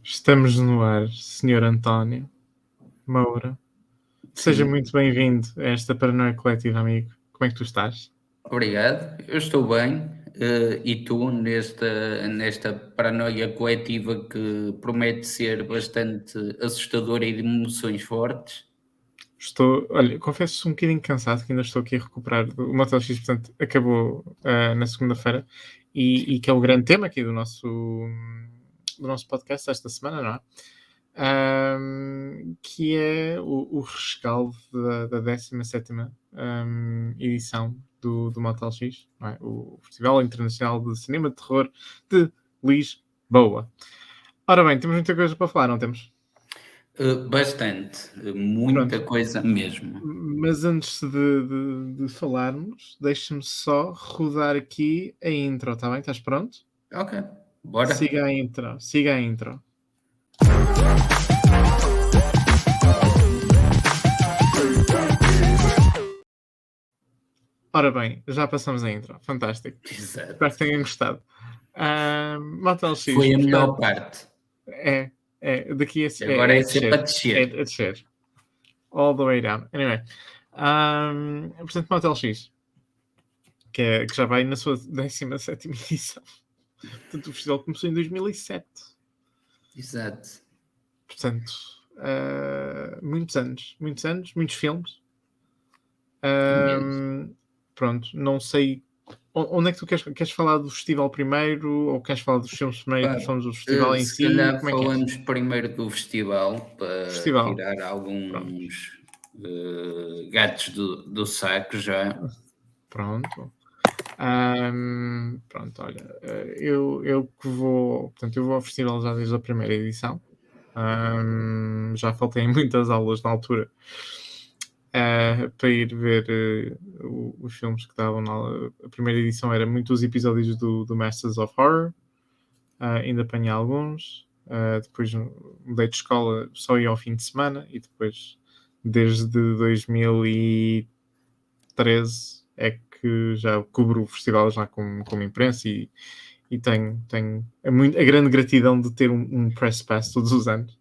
Estamos no ar, Senhor António Moura. Seja Sim, muito bem-vindo a esta paranoia coletiva, amigo. Como é que tu estás? obrigado. Eu estou bem. E tu, nesta paranoia coletiva que promete ser bastante assustadora e de emoções fortes? Olha, confesso um bocadinho cansado, que ainda estou aqui a recuperar. O Motel X, portanto, acabou na segunda-feira e que é o grande tema aqui do nosso podcast esta semana, não é? Que é o rescaldo da 17ª edição do Motel X, não é? O Festival Internacional de Cinema de Terror de Lisboa. Ora bem, temos muita coisa para falar, não temos? Bastante. Pronto. Muita coisa mesmo. Mas antes de falarmos, deixa-me só rodar aqui a intro, está bem? Estás pronto? Ok, bora. Siga a intro, siga a intro. Ora bem, já passamos a intro. Fantástico. Espero que Exato. tenham gostado. Motel X, Foi a melhor portanto, parte. é, daqui Agora é é a sempre a descer. É descer. a descer. All the way down. Anyway. Portanto, Motel X, que já vai na sua 17ª edição. Portanto, o festival começou em 2007. Exato. Portanto, muitos anos, muitos filmes. Imenso. Pronto, não sei onde é que tu queres falar do festival primeiro ou queres falar dos filmes primeiro e Pá, depois falamos do festival em se si? calhar Como é que é? falamos primeiro do festival para Festival, tirar pronto, alguns gatos do saco já. pronto. Pronto, olha, eu que vou, portanto, eu vou ao festival já desde a primeira edição. Já faltei em muitas aulas na altura para ir ver os filmes que estavam a primeira edição era muitos episódios do Masters of Horror. Ainda apanhei alguns. Depois mudei de escola, só ia ao fim de semana e depois, desde 2013, é que já cubro o festival já como imprensa e tenho a grande gratidão de ter um press pass todos os anos.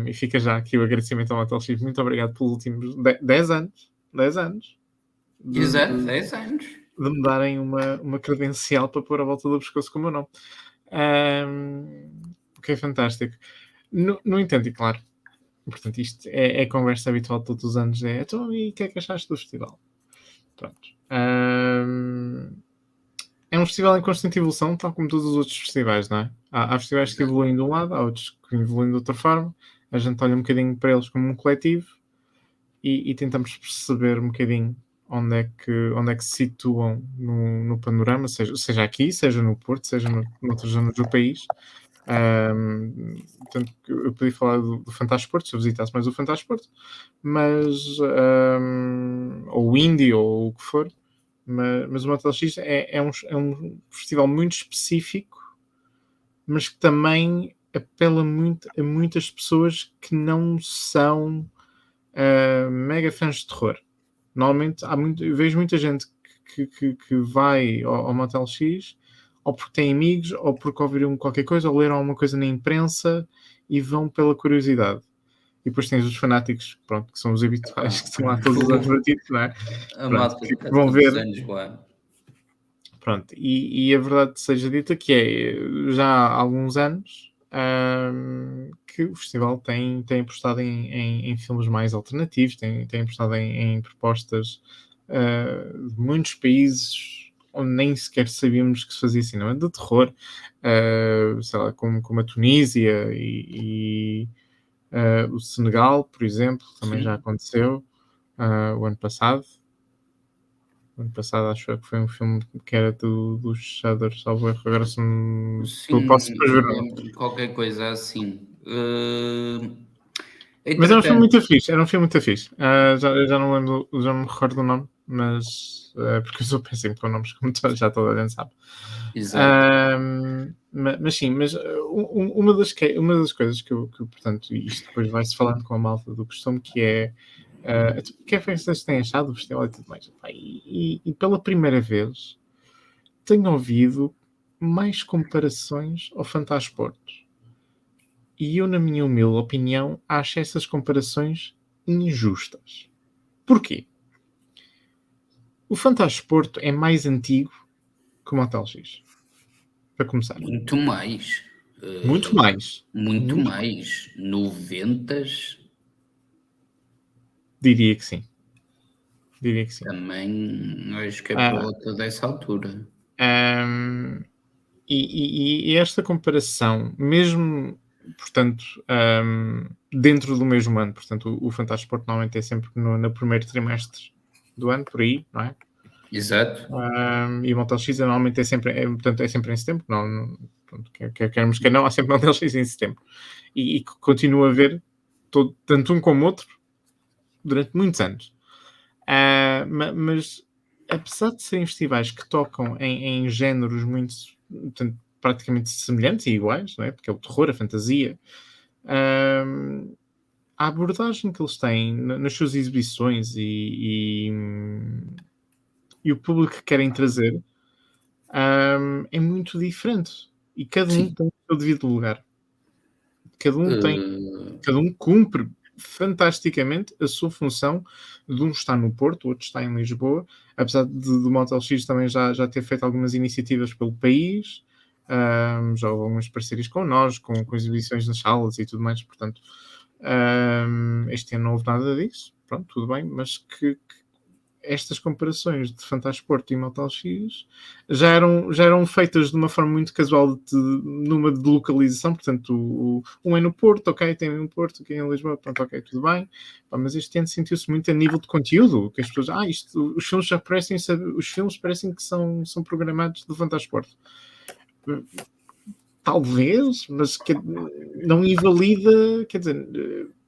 E fica já aqui o agradecimento ao Motel X. Muito obrigado pelos últimos 10 anos. 10 anos de, Exato, de, 10 anos. de me darem uma credencial para pôr a volta do pescoço com o meu nome. O que é fantástico. No entanto, e claro, portanto, isto é conversa habitual de todos os anos. Então, e o que é que achaste do festival? Pronto. É um festival em constante evolução, tal como todos os outros festivais, não é? Há festivais que Exato. evoluem de um lado, há outros que evoluem de outra forma. A gente olha um bocadinho para eles como um coletivo e tentamos perceber um bocadinho onde é que se situam no panorama, seja aqui, seja no Porto, seja noutras zonas do país. Portanto, eu podia falar do Fantasporto, se eu visitasse mais o Fantasporto, mas ou o Indie, ou o que for, mas o Motel X é um festival muito específico, mas que também apela muito a muitas pessoas que não são mega fãs de terror. Normalmente eu vejo muita gente que vai ao Motel X ou porque tem amigos, ou porque ouviram qualquer coisa, ou leram alguma coisa na imprensa e vão pela curiosidade. E depois tens os fanáticos, pronto, que são os habituais, que estão lá todos os anos batidos, não é? A Pronto, malta que está vão todos os ver. anos lá. Pronto, e a verdade seja dita que já há alguns anos que o festival tem apostado em filmes mais alternativos, tem apostado em propostas de muitos países onde nem sequer sabíamos que se fazia cinema de terror, sei lá, como a Tunísia e o Senegal, por exemplo, também já Sim. aconteceu o ano passado. O ano passado acho que foi um filme que era dos Shudder, salvo erro. Agora se me... Sim, Posso depois ver o nome. qualquer coisa assim. Mas era um filme Entretanto, muito fixe, era um filme muito fixe. Eu já não lembro, já não me recordo do nome, mas porque eu sou péssimo com nomes, como já toda a gente sabe. exato. Mas sim, uma das coisas que portanto, isto depois vai-se falando com a malta do costume, que é o que é que vocês têm achado do festival e tudo mais. E pela primeira vez tenho ouvido mais comparações ao Fantasporto. E eu, na minha humilde opinião, acho essas comparações injustas. Porquê? O Fantasporto é mais antigo que o Motel X. Para começar. Muito mais. Muito mais. Muito Muito mais. 90s Diria que sim. Diria que sim. também acho que é por Ah, volta dessa altura. ahm, e esta comparação, mesmo, portanto, dentro do mesmo ano, portanto, o Fantasporto normalmente é sempre no primeiro trimestre do ano, por aí, não é? Exato. E o Motel X normalmente portanto, é sempre em setembro, pronto, queremos que não, há sempre Motel X em setembro. E continua a haver tanto um como outro durante muitos anos. Mas apesar de serem festivais que tocam em géneros muito, portanto, praticamente semelhantes e iguais, não é? Porque é o terror, a fantasia, a abordagem que eles têm nas suas exibições e o público que querem trazer é muito diferente. E cada um Sim. tem o seu devido lugar. Cada um tem Eh, Cada um cumpre fantasticamente a sua função. De um está no Porto, o outro está em Lisboa, apesar do Motel X também já ter feito algumas iniciativas pelo país, já houve algumas parcerias com nós, com exibições nas salas e tudo mais, portanto, este ano não houve nada disso, pronto, tudo bem, mas que estas comparações de Fantasporto e Motel X já eram feitas de uma forma muito casual, numa de localização, portanto, um é no Porto, ok, tem um Porto, aqui em Lisboa, pronto, ok, tudo bem. Mas este ano sentiu-se muito a nível de conteúdo, que as pessoas, os filmes já parecem, os filmes parecem que são programados do Fantasporto. Talvez, mas não invalida, quer dizer,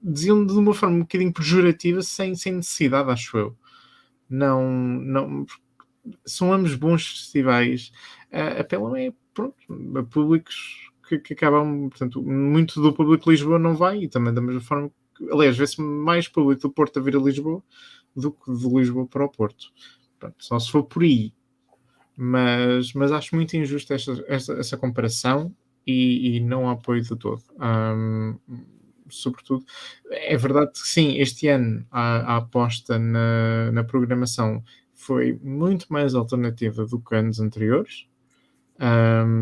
diziam de uma forma um bocadinho pejorativa, sem necessidade, acho eu. Não, são ambos bons festivais. Apelam pronto, a públicos que acabam, portanto, muito do público de Lisboa não vai, e também da mesma forma que, aliás, vê-se mais público do Porto a vir a Lisboa do que de Lisboa para o Porto. Pronto, só se for por aí. Mas acho muito injusta essa comparação e não a apoio de todo. Sobretudo, é verdade que sim, este ano a aposta na programação foi muito mais alternativa do que anos anteriores.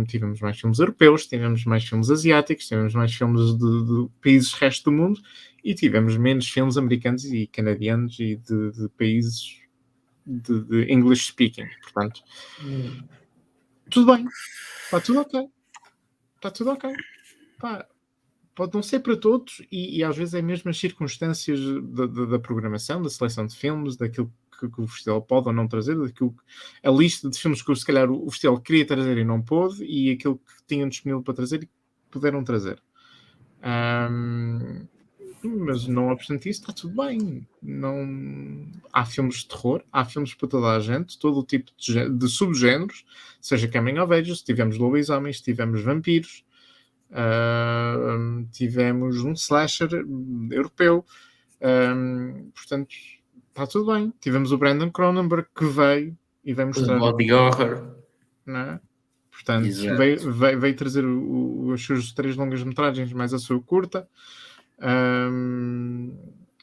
Tivemos mais filmes europeus, tivemos mais filmes asiáticos, tivemos mais filmes de países do resto do mundo e tivemos menos filmes americanos e canadianos e de países de English speaking. Portanto, tudo bem, está tudo ok. Está tudo ok. Pá, pode não ser para todos e às vezes é mesmo as circunstâncias da programação, da seleção de filmes, daquilo que o festival pode ou não trazer, a lista de filmes que se calhar o festival queria trazer e não pôde, e aquilo que tinham disponível para trazer e puderam trazer. Mas não obstante isso, está tudo bem. Não... Há filmes de terror, há filmes para toda a gente, todo o tipo de subgéneros, seja Coming of Ages, tivemos lobisomens, tivemos vampiros, tivemos um slasher europeu, portanto, está tudo bem. Tivemos o Brandon Cronenberg que veio e veio mostrar, Body horror. não é? Portanto, Exato. veio trazer as suas 3 longas-metragens mais a sua curta.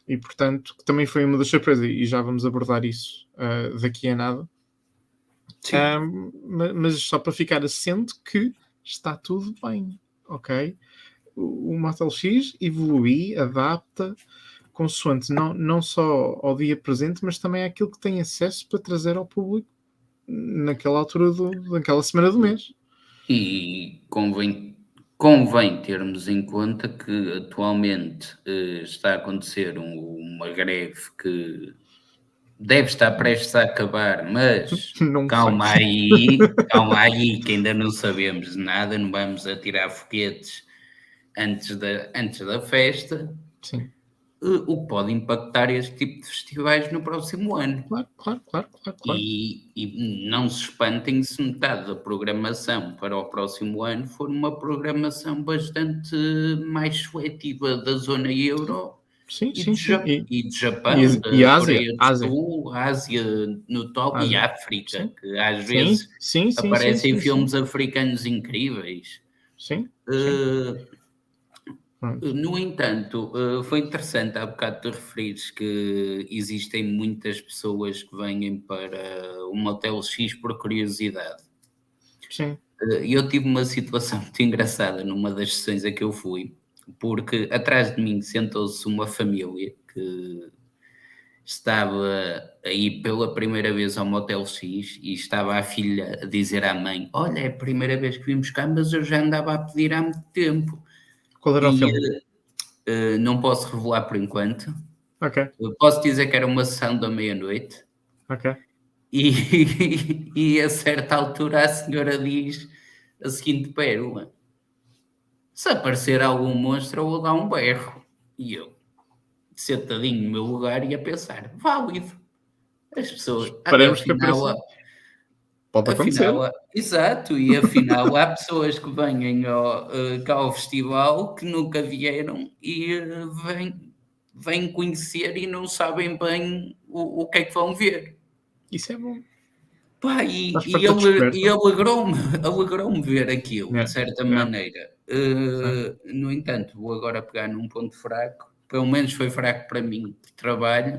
E portanto, que também foi uma das surpresas, e já vamos abordar isso daqui a nada. Mas só para ficar assente que está tudo bem, ok? O Motel X evolui, adapta, consoante não só ao dia presente, mas também àquilo que tem acesso para trazer ao público naquela altura, naquela semana do mês. E convém termos em conta que atualmente está a acontecer uma greve que deve estar prestes a acabar, mas Não sei. calma aí, que ainda não sabemos de nada, não vamos atirar foguetes antes da festa, Sim, o que pode impactar este tipo de festivais no próximo ano. claro. E não se espantem se metade da programação para o próximo ano for uma programação bastante mais seletiva da zona euro Sim. e de Japão, E da Ásia, Coreia do Ásia, Sul, Ásia no top e Ásia. África, Sim, que às sim, vezes sim, sim, sim, aparecem sim, sim. filmes africanos incríveis. Sim, sim. Eh, Pronto. No entanto, foi interessante há bocado tu referires que existem muitas pessoas que vêm para o Motel X por curiosidade. Sim. E eu tive uma situação muito engraçada numa das sessões a que eu fui, porque atrás de mim sentou-se uma família que estava a ir pela primeira vez ao Motel X e estava a filha a dizer à mãe: Olha, é a primeira vez que vimos cá, mas eu já andava a pedir há muito tempo. Qual era o E filme? não posso revelar por enquanto. Ok, Eu posso dizer que era uma sessão da meia-noite. ok. E, e a certa altura a senhora diz a seguinte pérola: Se aparecer algum monstro, eu vou dar um berro. E eu, sentadinho no meu lugar, ia pensar: válido. As pessoas, Esperemos que apareça. Pode acontecer. exato, e afinal há pessoas que vêm cá ao festival que nunca vieram e vêm conhecer e não sabem bem o que é que vão ver. Isso é bom. Pá, Estás para estar descoberto. alegrou-me ver aquilo, de Yeah, certa yeah, maneira. sim. No entanto, vou agora pegar num ponto fraco, pelo menos foi fraco para mim, de trabalho.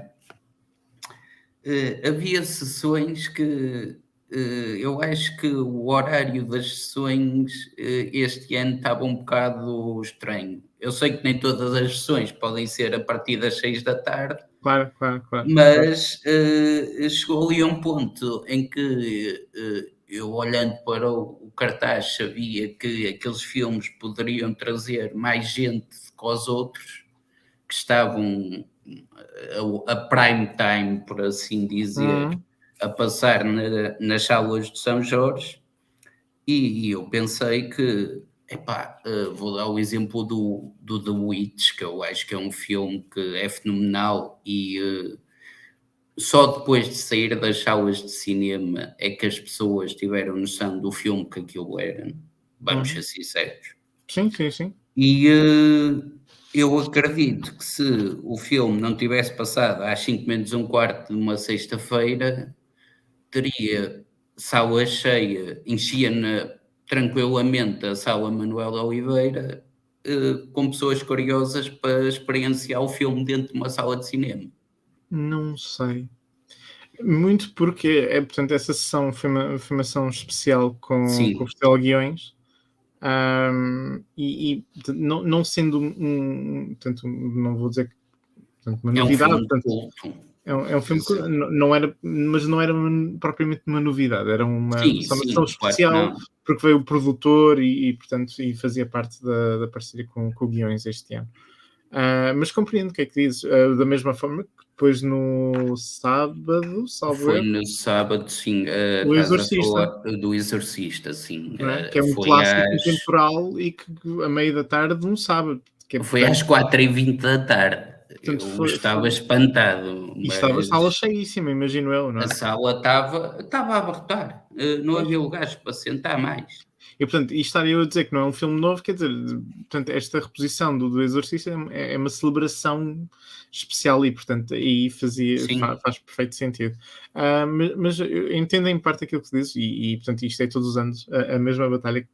Havia sessões que, eu acho que o horário das sessões, este ano estava um bocado estranho. Eu sei que nem todas as sessões podem ser a partir das 18h, Claro, claro, claro, claro. mas, chegou ali a um ponto em que, eu olhando para o cartaz sabia que aqueles filmes poderiam trazer mais gente que os outros, que estavam a prime time, por assim dizer, Uhum. a passar nas salas de São Jorge, e eu pensei que, epá, vou dar o exemplo do The Witch, que eu acho que é um filme que é fenomenal e só depois de sair das salas de cinema é que as pessoas tiveram noção do filme que aquilo era, vamos ser Uhum. sinceros. Sim, sim, sim. E eu acredito que se o filme não tivesse passado às 5 menos um quarto de uma sexta-feira, teria sala cheia, tranquilamente a sala Manuel de Oliveira, com pessoas curiosas para experienciar o filme dentro de uma sala de cinema. Não sei. Muito porque, portanto, essa sessão foi uma sessão especial com o Sim, Festival de Guiões, não sendo portanto, não vou dizer que, portanto, uma é um novidade, filme de portanto, culto. é um filme que Exato. não era, mas não era propriamente uma novidade, era Sim, só uma sessão sim, claro que especial, não. porque veio o produtor portanto, fazia parte da parceria com o Guiões este ano. Mas compreendo o que é que dizes. Da mesma forma que depois no sábado, salvo Foi erro, no sábado, sim, o estás a Exorcista, falar do Exorcista, sim, não é? Que é um clássico intemporal e que a meio da tarde de um sábado, que é foi às portanto, 4h20. portanto Eu foi, estava espantado, e estava a sala mas cheíssima, imagino eu, não a é? sala estava a abarrotar, não Pois. havia lugares para sentar mais. E portanto, e estar eu a dizer que não é um filme novo, quer dizer, portanto, esta reposição do Exorcista é uma celebração especial e, portanto, aí Sim, faz perfeito sentido. Mas eu entendo em parte aquilo que dizes portanto, isto é todos os anos a mesma batalha que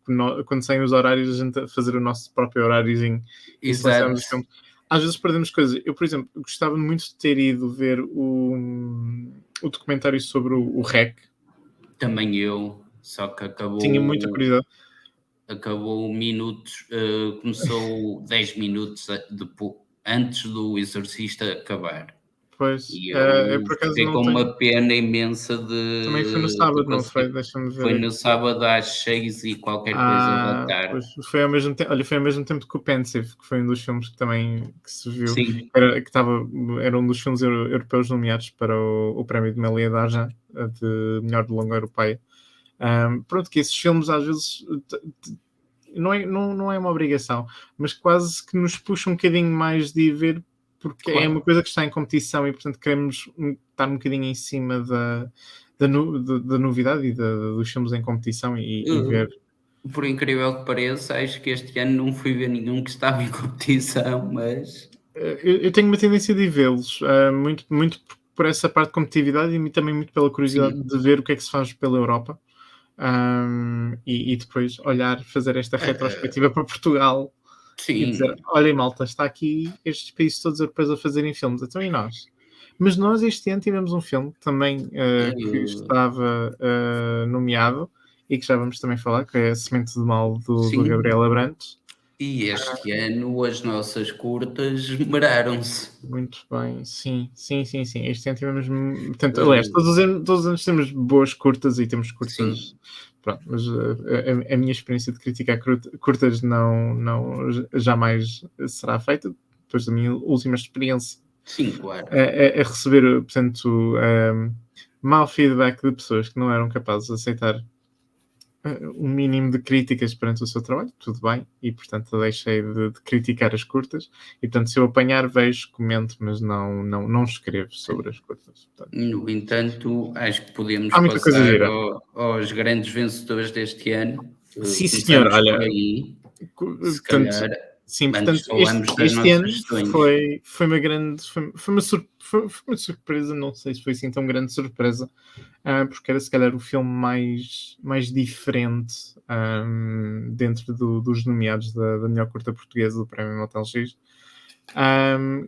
quando saem os horários, a gente a fazer o nosso próprio horáriozinho e selecionamos os exato. filmes. Às vezes perdemos coisas. Eu, por exemplo, gostava muito de ter ido ver o documentário sobre o REC. Também eu, só que Tinha muita curiosidade. acabou minutos, começou 10 minutos antes do Exorcista acabar. Pois, E eu eu por acaso fiquei não com tenho. uma pena imensa Também foi no de sábado, não foi? conseguir. Deixa-me ver Foi aqui. no sábado às 6 e qualquer coisa da tarde. Pois foi ao mesmo tempo. Olha, foi ao mesmo tempo que o Pensive, que foi um dos filmes que também que se viu. Sim, Era um dos filmes europeus nomeados para o prémio de Mélia d'Argent, de melhor de longa europeia. Pronto, que esses filmes às vezes não é uma obrigação, mas quase que nos puxa um bocadinho mais de ir ver, porque é uma claro. coisa que está em competição e, portanto, queremos estar um bocadinho em cima da novidade dos filmes em competição e ver. Por incrível que pareça, acho que este ano não fui ver nenhum que estava em competição, mas Eu tenho uma tendência de ir vê-los, muito, muito por essa parte de competitividade e também muito pela curiosidade sim. de ver o que é que se faz pela Europa. Depois olhar, fazer esta eh, retrospectiva para Portugal. e dizer: Sim, "Olhem malta, está aqui estes países todos europeus a fazerem filmes, então e nós?". Mas nós este ano tivemos um filme também, que eh, estava, nomeado e que já vamos também falar, que é A Semente do Mal do sim. Gabriel Abrantes. E este ano as nossas curtas esmeraram-se. Muito bem, sim, sim, sim, sim. Este ano tivemos, portanto, aliás, Eh, todos os anos temos boas curtas e temos curtas, sim, pronto, mas a minha experiência de criticar curtas não jamais será feita, depois da minha última experiência sim, claro. a receber, portanto, mau feedback de pessoas que não eram capazes de aceitar um mínimo de críticas perante o seu trabalho, tudo bem, e portanto deixei de criticar as curtas, e portanto se eu apanhar vejo, comento, mas não escrevo sobre as curtas. Portanto, No entanto, acho que podemos há muita coisa passar gira. aos grandes vencedores deste ano. Sim senhor, Começamos por olha, aí, se portanto, calhar, sim, antes portanto, de falarmos das este nossas ano sessões. foi uma grande, foi uma surpresa, não sei se foi assim tão grande surpresa, porque era se calhar o filme mais diferente, dentro dos nomeados da melhor curta portuguesa do Prémio Motel X,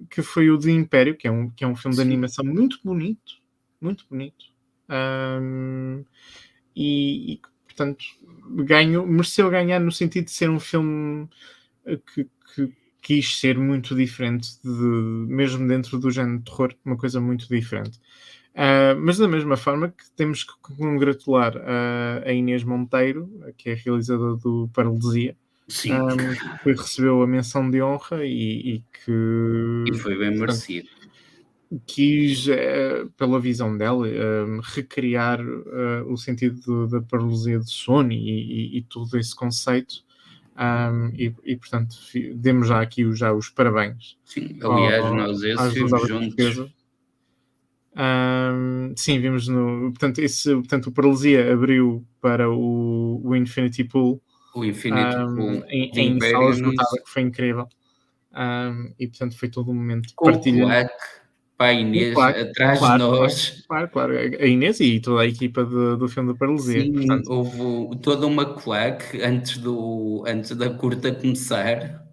que foi o de Império, que é um filme de Sim, animação muito bonito, ahm, e que, portanto, mereceu ganhar no sentido de ser um filme que quis ser muito diferente, mesmo dentro do género de terror, uma coisa muito diferente. Mas da mesma forma que temos que congratular a Inês Monteiro, que é a realizadora do Paralisia, sim, que recebeu a menção de honra e e que, foi bem portanto, merecido. quis, pela visão dela, recriar o sentido da paralisia do sono e todo esse conceito. Portanto, demos já aqui já os parabéns Sim, aliás, nós esse às vimos realizadoras juntos. portuguesas. Sim, vimos portanto, o Paralisia abriu para o Infinity Pool, O Infinity Pool de em sala Império esgotada, que foi incrível. Portanto, foi todo um momento de com o partilha. claque para a Um Inês claro, atrás de claro, nós. claro, claro. A Inês e toda a equipa do filme da Paralisia, Sim, portanto, houve toda uma claque antes da curta começar.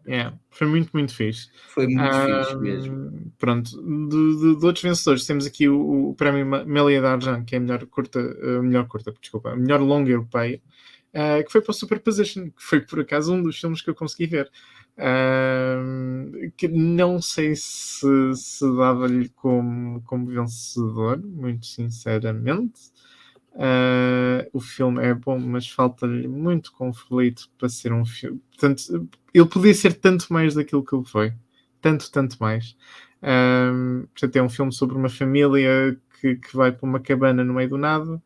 foi muito, muito fixe. Foi muito fixe mesmo. Pronto, de outros vencedores, temos aqui o prémio Mélia de Argent, que é a melhor curta, desculpa, a melhor longa europeia, que foi para o Superposition, que foi por acaso um dos filmes que eu consegui ver. Que não sei se dava-lhe como vencedor, muito sinceramente. O filme é bom, mas falta-lhe muito conflito para ser um filme. Portanto, ele podia ser tanto mais daquilo que ele foi. Tanto mais. Portanto, é um filme sobre uma família que vai para uma cabana no meio do nada,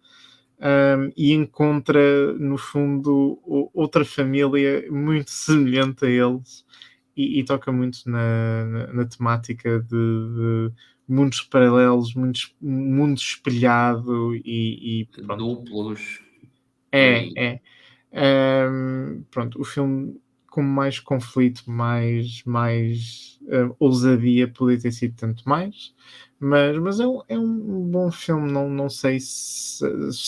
e encontra, no fundo, outra família muito semelhante a eles e toca muito na temática de mundos paralelos, mundo espelhado e pronto. Duplos, por É, aí. é. Pronto, o filme com mais conflito, mais ousadia, podia ter sido tanto mais, mas é um bom filme. Não sei se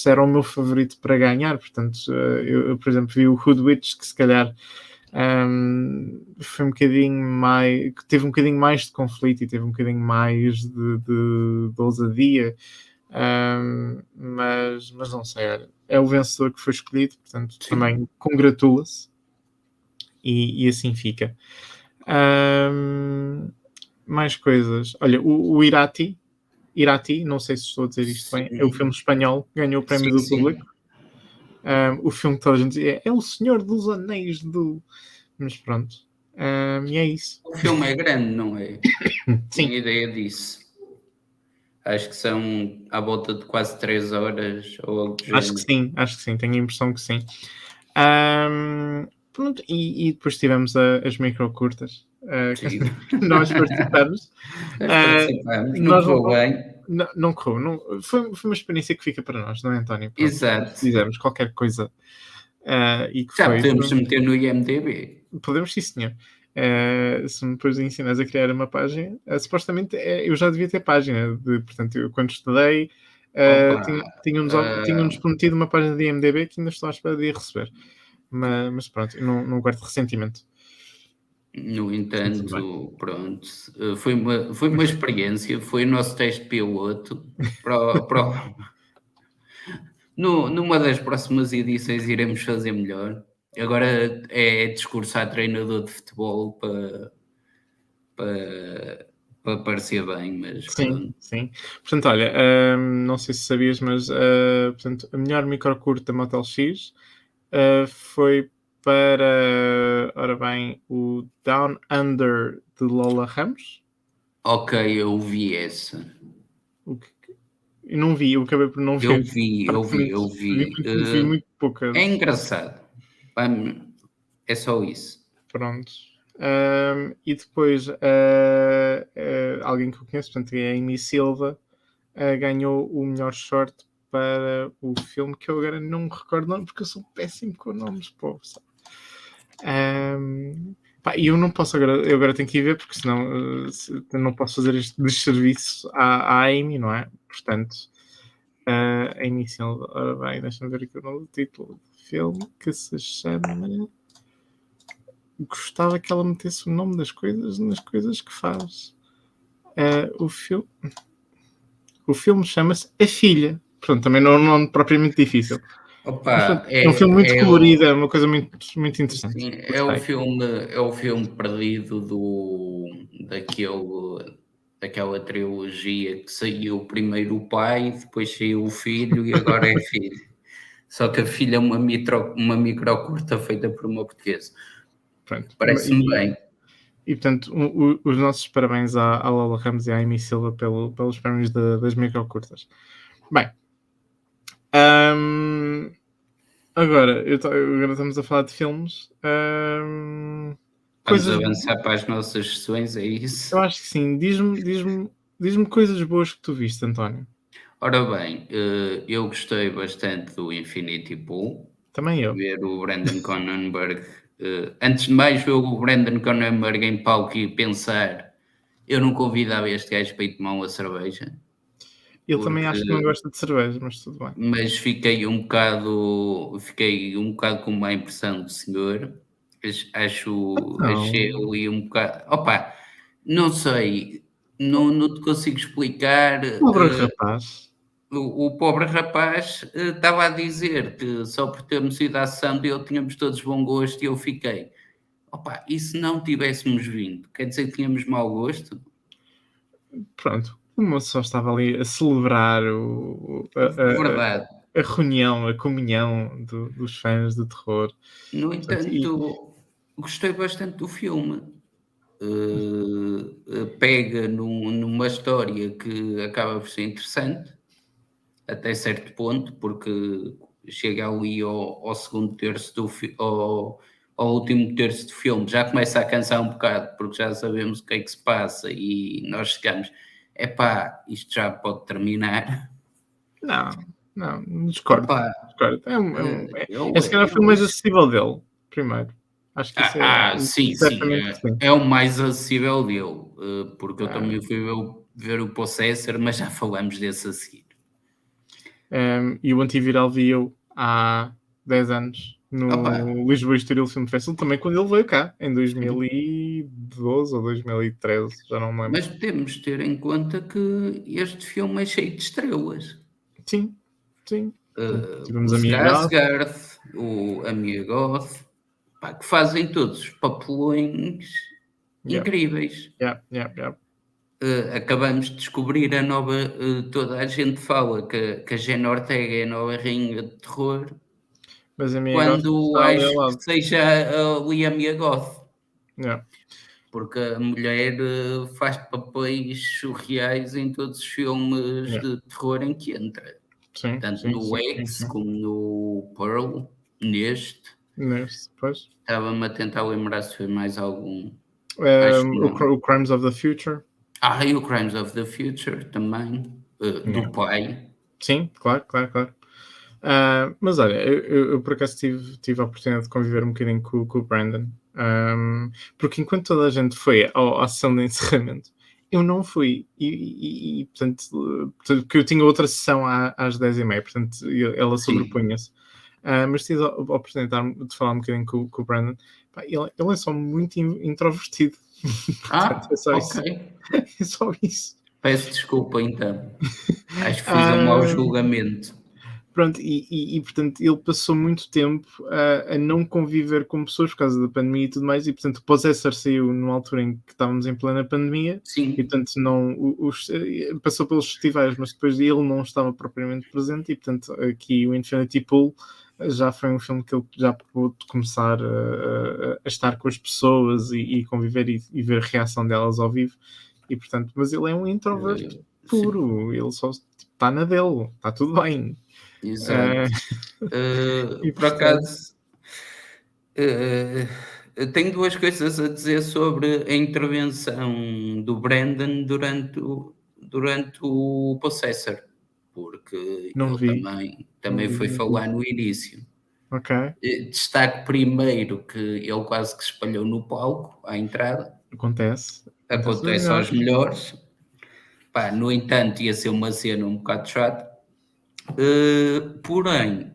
era o meu favorito para ganhar. Portanto, eu, por exemplo, vi o Hood Witch, que se calhar foi um bocadinho mais, que teve um bocadinho mais de conflito e teve um bocadinho mais de ousadia. Mas não sei, olha, é o vencedor que foi escolhido, portanto Sim, também congratula-se e assim fica. Ahm, Mais coisas. Olha, o Irati, não sei se estou a dizer isto bem, é o filme sim, espanhol que ganhou o prémio sim, do público. sim. O filme que toda a gente dizia é o Senhor dos Anéis do. Mas pronto. E é isso. O filme é grande, não é? Sim, Tinha ideia disso. Acho que são à volta de quase 3 horas ou algo do género. acho que sim, tenho a impressão que sim. Pronto, e depois tivemos as micro curtas, Sim, que nós participamos. nós Ah, participamos, não nós correu bem. não correu, foi uma experiência que fica para nós, não é, António? Pronto, nós Exato. fizemos qualquer coisa, e que Já foi. podemos meter no IMDb. Podemos, sim, senhor. Se me depois ensinas a criar uma página, supostamente eu já devia ter página, portanto, eu quando estudei, Opa, tinham-nos prometido uma página de IMDB que ainda estou à espera de ir receber. Mas pronto, eu não guardo ressentimento. No Sim, tudo bem. entanto, pronto, foi uma experiência, foi o nosso teste piloto para numa das próximas edições iremos fazer melhor. Agora é discursar treinador de futebol para parecer bem, mas Sim, pronto. sim. Portanto, olha, não sei se sabias, mas portanto, a melhor microcurta Motel X foi para, ora bem, o Down Under de Lola Ramos. Ok, eu vi essa. O que, eu não vi, eu acabei por não Eu ver. vi, eu vi, eu vi. Vi muito É poucas. engraçado. É só isso. Pronto. E depois alguém que eu conheço, portanto, é a Amy Silva, ganhou o melhor short para o filme que eu agora não me recordo o nome, porque eu sou péssimo com nomes, povo. Pá, e eu não posso agora, eu agora tenho que ir ver, porque senão eu não posso fazer este desserviço à Amy, não é? Portanto, a Amy Silva, ora bem, deixa-me ver aqui o nome do título do filme, que se chama. Gostava que ela metesse o nome das coisas nas coisas que faz. O filme chama-se A Filha. Pronto, também não é um nome propriamente difícil. Mas pronto, Opa, é um filme muito é colorido, é uma coisa muito, muito interessante. sim, Gostei. é o filme perdido daquela trilogia que saiu primeiro o pai, depois saiu o filho e agora é a filha. Só que a filha é uma micro curta feita por uma portuguesa. Pronto. Parece-me bem. E portanto, os nossos parabéns à Lola Ramos e à Amy Silva pelos prémios das microcurtas. Bem, agora, agora estamos a falar de filmes. Vamos Coisas. avançar para as nossas sessões, é Eu isso? acho que sim. Diz-me coisas boas que tu viste, António. Ora bem, eu gostei bastante do Infinity Pool, Também eu. ver o Brandon Cronenberg. Antes de mais, ver o Brandon Cronenberg em palco e pensar, eu não convidava este gajo para ir tomar uma cerveja, Ele também porque, acho que não gosta de cerveja, mas tudo bem. mas fiquei um bocado com má impressão do senhor. Achei Não. ali um bocado, opa, não sei, não te consigo explicar. Pobre rapaz. O pobre rapaz estava a dizer que só por termos ido à ação dele tínhamos todos bom gosto e eu fiquei, opa, e se não tivéssemos vindo? Quer dizer que tínhamos mau gosto? Pronto. O moço só estava ali a celebrar Verdade. a reunião, a comunhão dos fãs de terror. No Portanto, e, entanto, gostei bastante do filme. Pega numa história que acaba por ser interessante, até certo ponto, porque chega ali ao segundo terço ao último terço do filme, já começa a cansar um bocado, porque já sabemos o que é que se passa e nós chegamos, epá, isto já pode terminar. não, não, discordo. Opa, Discordo. Se calhar o eu filme mais isso acessível dele, primeiro. Acho que sim, sim, certamente que sim. é o mais acessível dele, porque eu Ah, também fui ver o Possessor, mas já falamos desse a seguir. e o Antiviral vi-o há 10 anos Opa, no Lisboa Estoril Film Festival, também quando ele veio cá, em sim. 2012 ou 2013, já não me lembro. Mas temos de ter em conta que este filme é cheio de estrelas. Sim, sim. O Tivemos a Mia Goth. Skarsgård, a Mia Goth, pá, que fazem todos os papelões Yeah, incríveis. yeah, yeah, yeah. Acabamos de descobrir a nova. Toda a gente fala que a Jenna Ortega é a nova rainha de terror, Mas a Mia Goth quando está ali ao acho que lado. seja ali a Mia Goth, Yeah, porque a mulher faz papéis surreais em todos os filmes yeah. de terror em que entra. Sim, Tanto sim, no sim, sim, X sim. como no Pearl, neste. Neste, pois. Estava-me a tentar lembrar se foi mais algum. Acho que não. O Crimes of the Future. E o Crimes of the Future também, Yeah. do pai. Sim, claro, claro, claro. Mas olha, eu por acaso tive a oportunidade de conviver um bocadinho com o Brandon, porque enquanto toda a gente foi à sessão de encerramento, eu não fui, portanto, porque eu tinha outra sessão às 10h30, portanto, ela Sim. sobrepunha-se. Mas tive a oportunidade de falar um bocadinho com o Brandon. Pá, ele é só muito introvertido. Portanto, é só Ok. isso. É só isso. Peço desculpa então. Acho que fiz um mau Ah, julgamento. Pronto, portanto ele passou muito tempo a não conviver com pessoas por causa da pandemia e tudo mais, e portanto o Possessor saiu numa altura em que estávamos em plena pandemia, e Sim. portanto não, passou pelos festivais, mas depois ele não estava propriamente presente, e portanto aqui o Infinity Pool já foi um filme que ele já pôde começar a estar com as pessoas e conviver e ver a reação delas ao vivo, e portanto, mas ele é um introvert Sim. puro, ele só está na dele, está tudo bem. Exato. E Por portanto, acaso, tenho duas coisas a dizer sobre a intervenção do Brandon durante o Possessor, porque não ele vi, não também vi, foi não vi. falar no início. Ok, Destaco primeiro que ele quase que se espalhou no palco à entrada, acontece os acontece aos melhores. melhores. Pá, no entanto, ia ser uma cena um bocado chata. Porém,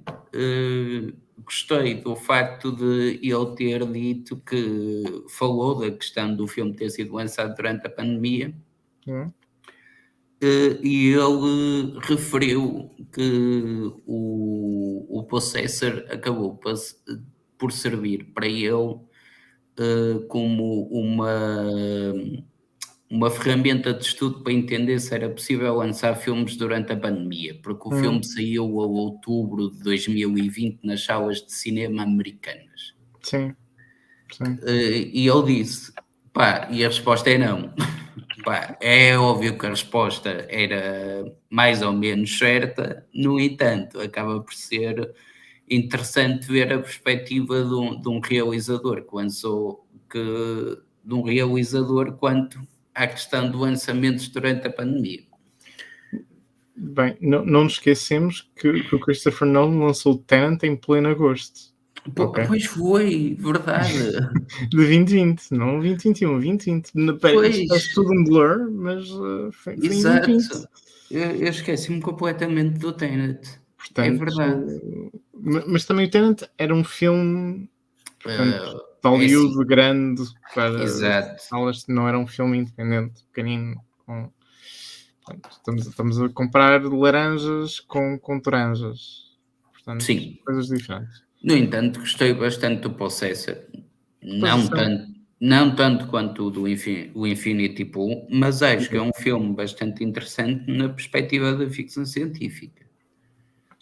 gostei do facto de ele ter dito que falou da questão do filme ter sido lançado durante a pandemia, Hum, e ele referiu que o Possessor acabou por servir para ele como uma ferramenta de estudo para entender se era possível lançar filmes durante a pandemia, porque o hum, filme saiu a outubro de 2020 nas salas de cinema americanas. sim, sim. E ele disse, pá, e a resposta é não. Pá, é óbvio que a resposta era mais ou menos certa, no entanto, acaba por ser interessante ver a perspectiva de um realizador que lançou, de um realizador quanto à questão de lançamentos durante a pandemia. Bem, não nos esquecemos que o Christopher Nolan lançou o Tenet em pleno agosto, ok? Pois foi, verdade. De 2020, não 2021, 2020. Isto Pois, parece tudo um blur, mas foi em 2020. exato. Eu esqueci-me completamente do Tenet. É Portanto, verdade. mas também o Tenet era um filme, portanto, Eh, de é assim, Hollywood grande para exato. salas, não era um filme independente, pequenino, com. Portanto, estamos a comprar laranjas com toranjas. Portanto, Sim. coisas diferentes. No entanto, gostei bastante do Possessor. Não Posição. tanto, não tanto quanto o Infinity Pool, mas acho que é Sim. um filme bastante interessante na perspectiva da ficção científica.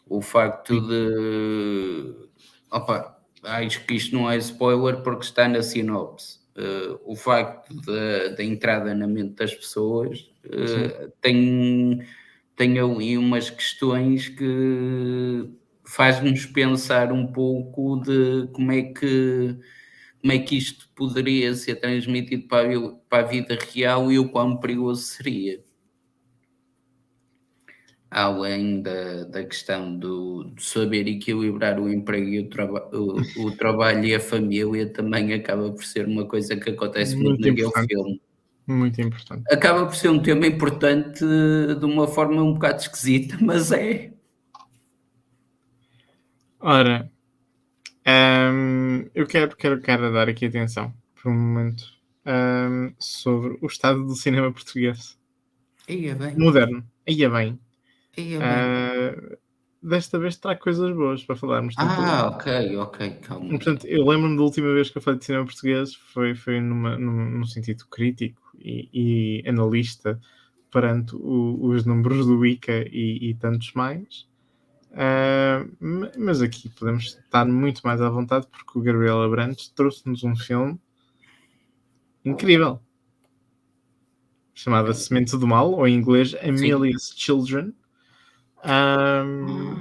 O facto de. Opa, acho que isto não é spoiler porque está na sinopse. O facto da entrada na mente das pessoas Sim. tem ali umas questões que faz-nos pensar um pouco de como é que isto poderia ser transmitido para a vida real e o quão perigoso seria. Além da questão de saber equilibrar o emprego e o trabalho e a família, também acaba por ser uma coisa que acontece muito Muito naquele importante. filme. Muito importante. Acaba por ser um tema importante de uma forma um bocado esquisita, mas é. Ora, eu quero dar aqui atenção por um momento sobre o estado do cinema português Ia bem, moderno. Aí é bem. ia bem. Ah, desta vez trago coisas boas para falarmos. Portanto, Ok, ok, calma aí. portanto, eu lembro-me da última vez que eu falei de cinema português foi num sentido crítico e analista perante os números do ICA e tantos mais. Mas aqui podemos estar muito mais à vontade porque o Gabriel Abrantes trouxe-nos um filme incrível chamado A Semente do Mal, ou em inglês Sim. Amelia's Children. Um,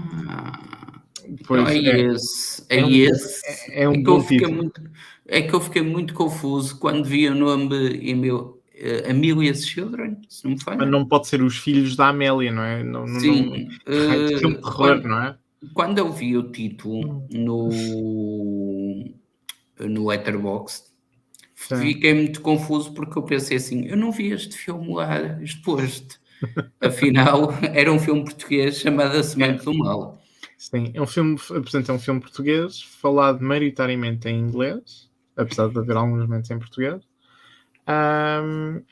Então é pois esse, é é um bom, esse. é um bom título. É que eu fiquei muito confuso quando vi o nome Amelia's Children, se não me Mas falha. não pode ser os filhos da Amélia, não é? Sim, Que raio de filme de terror, não é? quando eu vi o título Hum. no Letterboxd, Sim. fiquei muito confuso porque eu pensei assim, eu não vi este filme lá exposto. Afinal, era um filme português chamado A É, Semente do Mal. Sim, é um filme, portanto, é um filme português, falado maioritariamente em inglês, apesar de haver alguns momentos em português.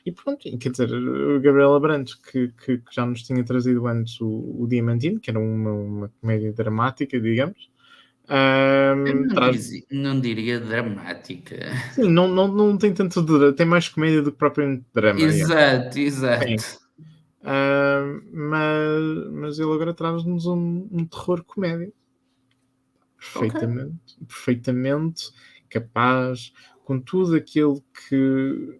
E pronto, e quer dizer, o Gabriel Abrantes, que já nos tinha trazido antes o Diamantino, que era uma comédia dramática, digamos, Eu traz. não diria dramática. Sim, não tem tanto tem mais comédia do que propriamente drama, yeah. Exato, Sim. exato. Mas ele agora traz-nos um terror comédia. Ok. Perfeitamente capaz, com tudo aquilo que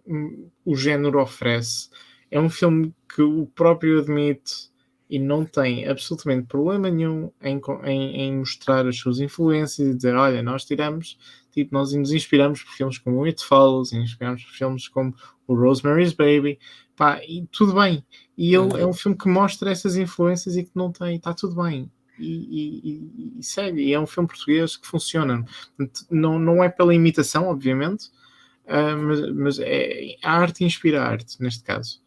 o género oferece. É um filme que o próprio admite e não tem absolutamente problema nenhum em mostrar as suas influências e dizer: olha, nós tiramos, tipo, nós nos inspiramos por filmes como It Follows, inspiramos por filmes como o Rosemary's Baby, pá, e tudo bem. E ele é um filme que mostra essas influências e que não tem, está tudo bem. E segue, e é um filme português que funciona. Portanto, não é pela imitação, obviamente, mas é a arte inspira a arte, neste caso.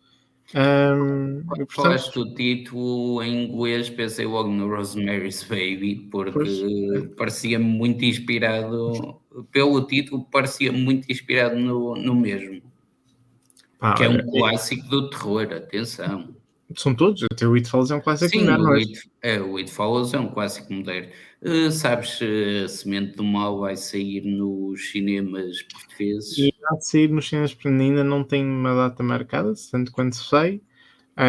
E portanto, Falaste do título em inglês, pensei logo no Rosemary's Baby, pois, porque parecia-me muito inspirado, pelo título, parecia muito inspirado no mesmo, pá, que é olha, um clássico do terror, atenção. são todos, até o It Follows é um clássico Sim, moderno hoje. O It Follows é um clássico moderno. Sabes se a Semente do Mal vai sair nos cinemas E portugueses? há de sair nos cinemas, ainda não tem uma data marcada, tanto quanto sei.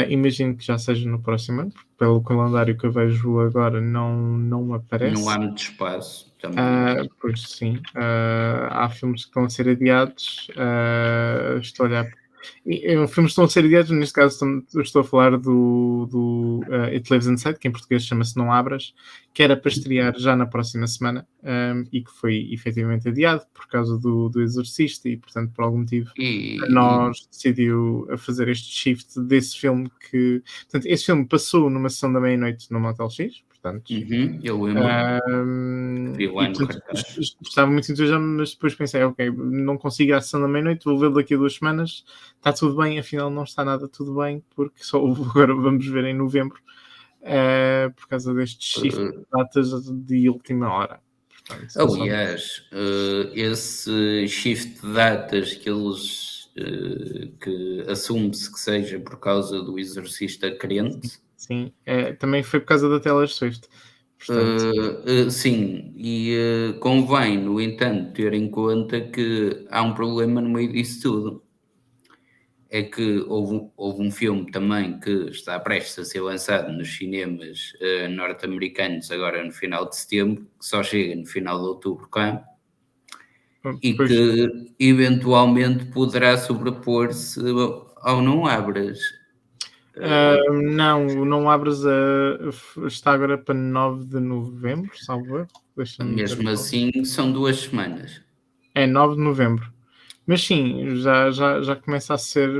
Imagino que já seja no próximo ano, porque pelo calendário que eu vejo agora não Não há aparece. muito espaço também. Pois sim, há filmes que estão a ser adiados. Estou a olhar. Filmes que estão a ser adiados, neste caso estou a falar do It Lives Inside, que em português chama-se Não Abras, que era para estrear já na próxima semana, e que foi efetivamente adiado por causa do Exorcista e, portanto, por algum motivo, a E, nós decidiu a fazer este shift desse filme que. Portanto, esse filme passou numa sessão da meia-noite no Motel X, portanto. eu lembro, vi lá E no portanto, cartaz. estava muito entusiasmado, mas depois pensei, ok, não consigo ir à sessão da meia-noite, vou vê-lo daqui a 2 semanas, está tudo bem, afinal não está nada tudo bem, porque só agora vamos ver em novembro, por causa deste shift de Eh, datas de última hora. Portanto, só. Aliás, esse shift de datas que assume-se que seja por causa do exorcista Sim, crente. sim. Também foi por causa da Taylor Swift, portanto. Sim, convém, no entanto, ter em conta que há um problema no meio disso tudo. É que houve um filme também que está prestes a ser lançado nos cinemas norte-americanos agora no final de setembro, que só chega no final de outubro cá, e Pois. que eventualmente poderá sobrepor-se ao Não Abras. Não, o Não Abras está agora para 9 de novembro, salvo erro. Deixa-me ver Mesmo só. assim, são 2 semanas. É 9 de novembro. Mas sim, já começa a ser.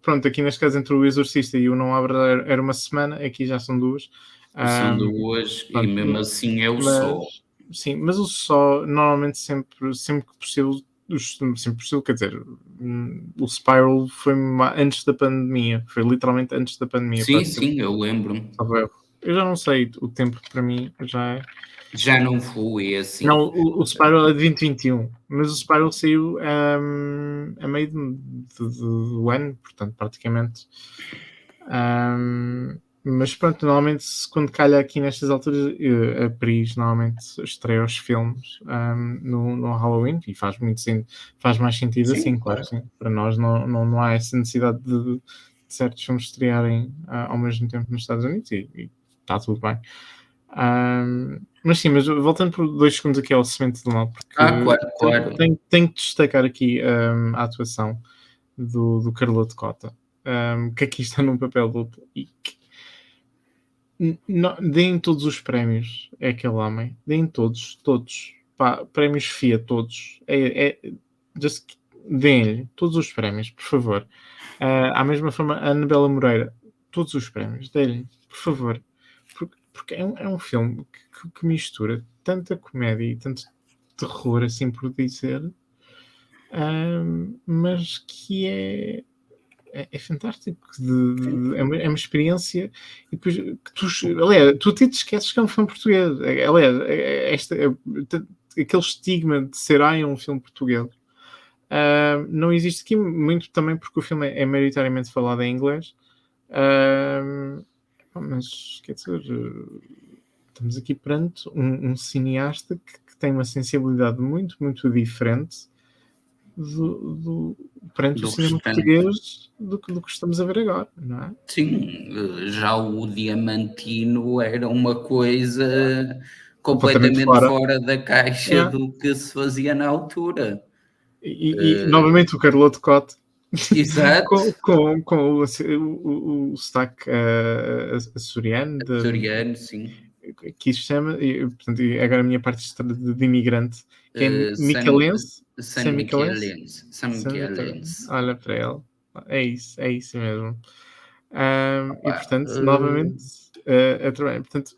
Pronto, aqui neste caso entre o Exorcista e o Não Abra era uma semana, aqui já são duas. São Ahm, 2 e Pronto, mesmo assim é o mas sol. sim, mas o só normalmente sempre que possível, sempre possível, quer dizer, o Spiral foi antes da pandemia, foi literalmente antes da pandemia, Sim, praticamente. sim, eu lembro-me. Salvo erro. Eu já não sei, o tempo para mim já é. Já não fui Não, assim. o Spiral é de 2021, mas o Spiral saiu a meio do ano, portanto, praticamente. Mas pronto, normalmente quando calha aqui nestas alturas, a Pris normalmente estreia os filmes no Halloween e faz mais sentido Sim, assim, claro que claro. sim. Para nós não há essa necessidade de certos filmes estrearem ao mesmo tempo nos Estados Unidos e está tudo bem. Mas sim, mas voltando por 2 segundos aqui ao Semente do Mal, porque Claro, claro. tenho que destacar aqui, a atuação do Carloto Cota, que aqui está num papel duplo e que deem todos os prémios a aquele homem, deem todos, todos, pá, prémios FIA todos, just deem-lhe todos os prémios, por favor. À mesma forma, a Anabela Moreira, todos os prémios, deem-lhe, por favor. Porque é um filme que mistura tanta comédia e tanto terror, assim por dizer, mas que é fantástico. É uma experiência. E depois, aliás, tu até te esqueces que é um filme português. Aliás, aquele estigma de ser um filme português. Não existe aqui muito também porque o filme é maioritariamente falado em inglês. Mas, quer dizer, estamos aqui perante um cineasta que tem uma sensibilidade muito, muito diferente perante o cinema português do que estamos a ver agora, não é? Sim, já o Diamantino era uma coisa completamente fora da caixa do que se fazia na altura. E novamente o Carloto Cote. Exato. com o sotaque açoriano. Açoriano, sim. Que isso chama, portanto, agora a minha parte de imigrante, que é micalense. San Miquelense. Olha para ele. É isso mesmo. E portanto, novamente, a trabalhar. Portanto,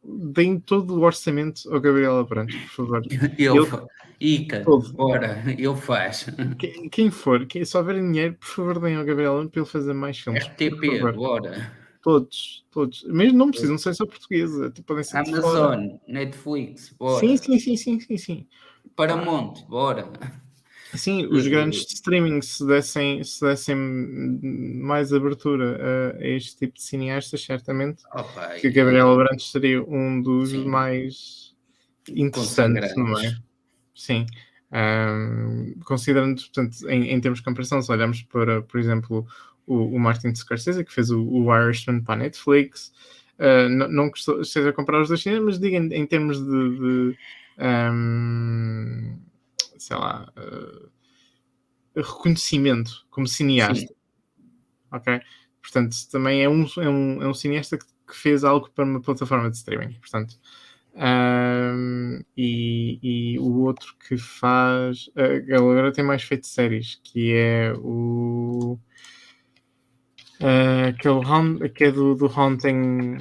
deem todo o orçamento ao Gabriel Abrantes, por favor. Bora, ele faz. Quem for, se houver dinheiro, por favor, deem ao Gabriel Abrantes para ele fazer mais filmes. RTP, bora. Todos. Mesmo não precisam ser só portuguesa, podem ser de fora. Amazon, Netflix, bora. Sim. Paramount, bora. Sim, os grandes streaming se dessem mais abertura a este tipo de cineastas, certamente que Gabriel Abrantes seria um dos mais interessantes, não é? Sim. Considerando, portanto, em termos de comparação, se olharmos para, por exemplo, o Martin Scorsese, que fez o Irishman para a Netflix, não esteja a comparar os dois cinemas, mas diga em termos de sei lá, reconhecimento como cineasta. Sim. Ok? Portanto, também é um cineasta que fez algo para uma plataforma de streaming. Portanto, e o outro que faz. Ele agora tem mais feito séries, que é o. Que é do Haunting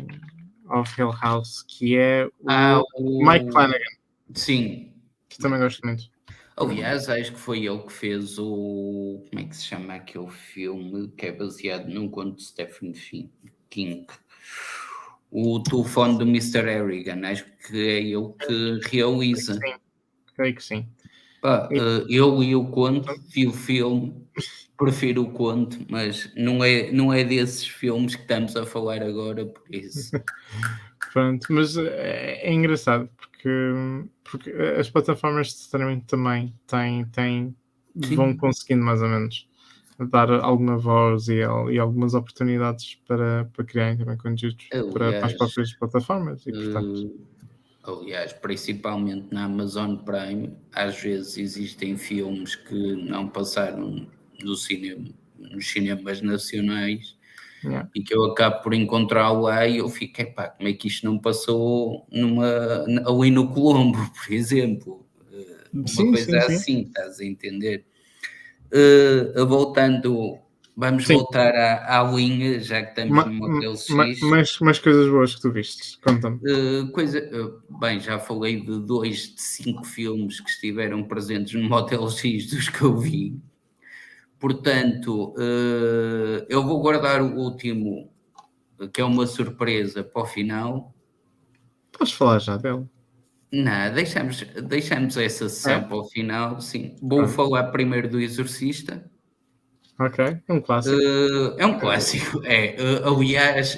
of Hill House, que é o Mike Flanagan. Sim. Que também gosto muito. Aliás, acho que foi ele que fez o. Como é que se chama aquele filme que é baseado num conto de Stephen King? O telefone do Mr. Harrigan. Acho que é ele que realiza. Creio que sim. Eu li o conto, vi o filme, prefiro o conto, mas não é desses filmes que estamos a falar agora, por isso. Pronto, mas é engraçado porque as plataformas de streaming também vão conseguindo mais ou menos dar alguma voz e algumas oportunidades para criarem também conteúdos para as próprias plataformas e portanto. Aliás, principalmente na Amazon Prime, às vezes existem filmes que não passaram nos cinemas nacionais. Yeah. E que eu acabo por encontrar lá e eu fico, como é que isto não passou ali no Colombo, por exemplo? Uma coisa assim, estás a entender? Vamos voltar à linha, já que estamos no Motel X. Mais coisas boas que tu vistes, conta-me. Bem, já falei de 2 de 5 filmes que estiveram presentes no Motel X dos que eu vi. Portanto, eu vou guardar o último, que é uma surpresa, para o final. Podes falar já dele? Não, deixamos essa sessão para o final, sim. Vou falar primeiro do Exorcista. Ok, é um clássico. É um clássico, aliás,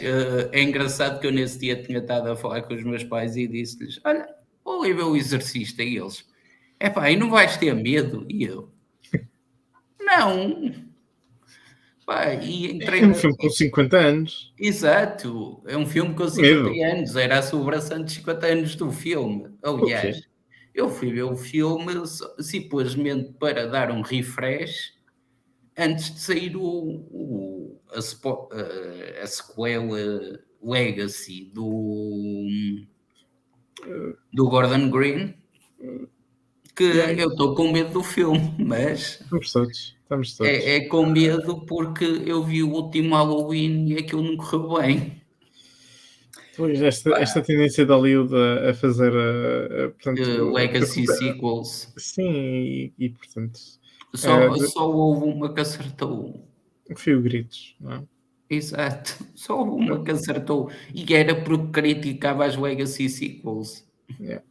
é engraçado que eu nesse dia tinha estado a falar com os meus pais e disse-lhes, olha, vou ali ver o Exorcista, e eles, e não vais ter medo? E eu, não. É um filme com 50 anos. Exato, é um filme com 50 anos, era a celebração de 50 anos do filme. Aliás, eu fui ver o filme simplesmente para dar um refresh antes de sair a sequela Legacy do Gordon Green, que eu estou com medo do filme, mas estamos todos. É com medo porque eu vi o último Halloween e aquilo não correu bem. Pois, esta tendência da Hollywood a fazer portanto, Legacy sequels. Sim, e portanto. Só houve uma que acertou. Fio gritos, não é? Exato, só uma que acertou e era porque criticava as Legacy Sequels. Yeah.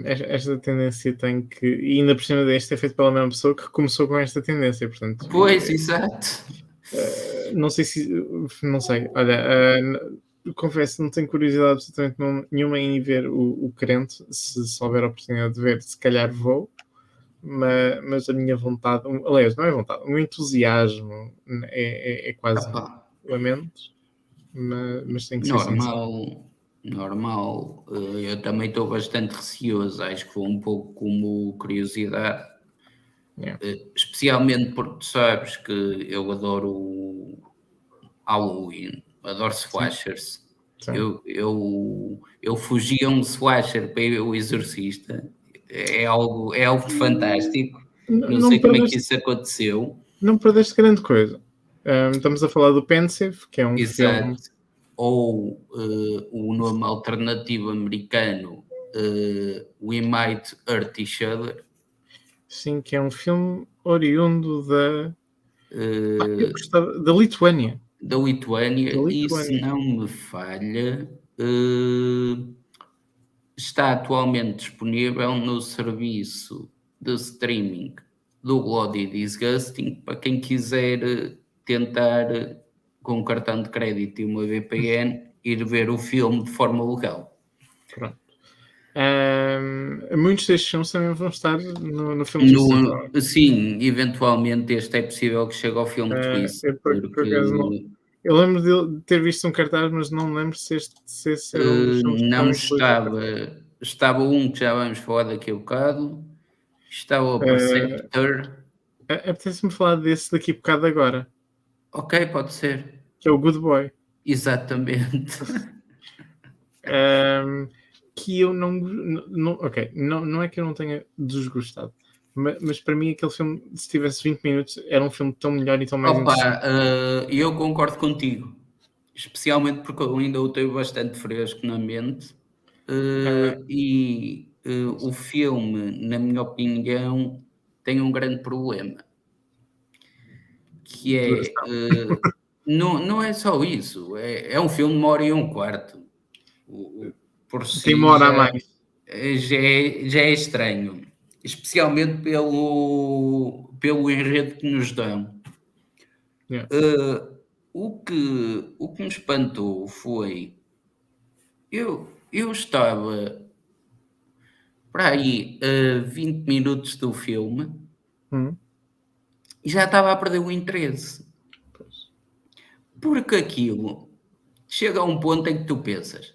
Esta tendência tem que. E ainda por cima deste é feito pela mesma pessoa que começou com esta tendência, portanto. Pois, exato. Não sei se. Não sei. Olha, confesso, não tenho curiosidade absolutamente nenhuma em ver o Crente. Se houver a oportunidade de ver, se calhar vou. Mas a minha vontade, aliás, não é vontade, o meu entusiasmo é quase Epá, lamento, mas tem que ser sincero. normal. Eu também estou bastante receoso, acho que foi um pouco como curiosidade, Yeah. especialmente porque tu sabes que eu adoro o Halloween, adoro slashers. Sim. Eu fugi a um slasher para ir ver o Exorcista, é algo de fantástico. Não Não sei como é que perdeste, isso aconteceu. não perdeste grande coisa. Estamos a falar do Pensive, que é um filme. Exato. Ou o nome alternativo americano, We Might Hurt Each Other. Sim, que é um filme oriundo eu eh, gostava, da Lituânia. da Lituânia, Da e se Lituânia. não me falha, está atualmente disponível no serviço de streaming do Bloody Disgusting para quem quiser tentar, com um cartão de crédito e uma VPN, ir ver o filme de forma legal. Pronto. Muitos destes filmes também vão estar no filme festival. Sim, eventualmente este é possível que chegue ao filme twist, Eu por acaso não. porque Eu lembro de ter visto um cartaz, mas não me lembro se esse era um dos filmes que não estava incluído no estava. cartaz. Estava um que já vamos falar daqui a bocado, estava o Uh, Perceptor. Apetece-me falar desse daqui a bocado agora, Ok, pode ser. que é o Good Boy. Exatamente. Um, que eu não. Ok, não é que eu não tenha desgostado, mas para mim aquele filme, se tivesse 20 minutos, era um filme tão melhor e tão mais Opa, interessante. eu concordo contigo, especialmente porque eu ainda o tenho bastante fresco na mente. Uh, O filme, na minha opinião, tem um grande problema, que é, Duração. não é só isso, é um filme de 1 hora e 1 quarto. Por Tem uma si hora a mais. já é estranho, especialmente pelo enredo que nos dão. Yeah. O que me espantou foi, eu estava para aí a 20 minutos do filme Hum, e já estava a perder o interesse, pois. porque aquilo chega a um ponto em que tu pensas: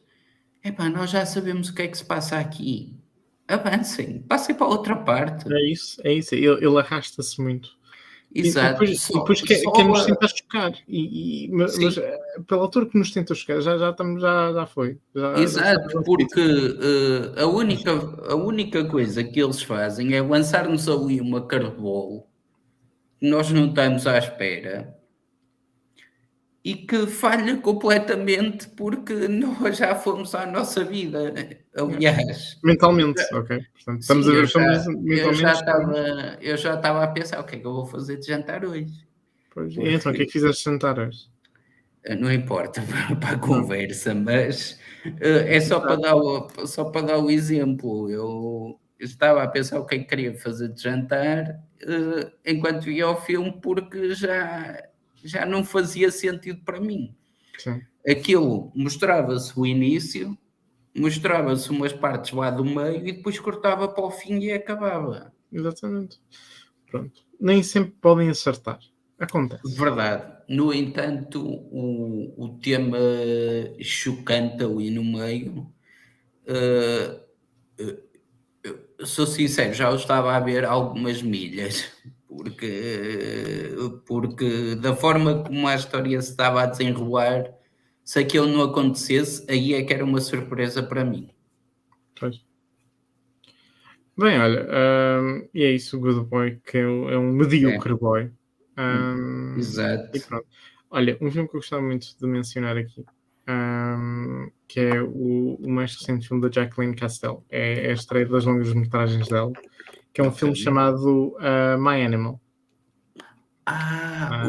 epá, nós já sabemos o que é que se passa aqui, avancem, passem para a outra parte. É isso, é isso. Ele arrasta-se muito. E Exato, depois quer nos só tentar chocar. Mas sim, pela altura que nos tenta chocar, já estamos, já foi. Já estamos exato, no porque sítio. a única coisa que eles fazem é lançar-nos ali uma curveball que nós não estamos à espera e que falha completamente porque nós já fomos à nossa vida. Yeah. Aliás, Mentalmente, ok. Portanto, estamos sim, a ver filmes eu já mentalmente, estamos. estava, eu já estava a pensar o que é que eu vou fazer de jantar hoje, Pois. E então, o que é porque que fizeste jantar hoje? não importa para a Não. conversa, mas é só para dar o exemplo. Eu estava a pensar o que é que queria fazer de jantar enquanto via o filme, porque já não fazia sentido para mim. Sim, Aquilo mostrava-se o início, mostrava-se umas partes lá do meio e depois cortava para o fim e acabava. exatamente. Pronto. Nem sempre podem acertar. Acontece. Verdade. No entanto, o tema chocante ali no meio, eh, sou sincero, já o estava a ver algumas milhas, porque da forma como a história se estava a desenrolar, se aquilo não acontecesse, aí é que era uma surpresa para mim. Pois. Bem, olha, e é isso, o Good Boy, que é um medíocre É, boy. E exato. pronto. Olha, um filme que eu gostava muito de mencionar aqui, que é o mais recente filme da Jacqueline Castell. É a estreia das longas metragens dela, que é um Ok. filme chamado My Animal.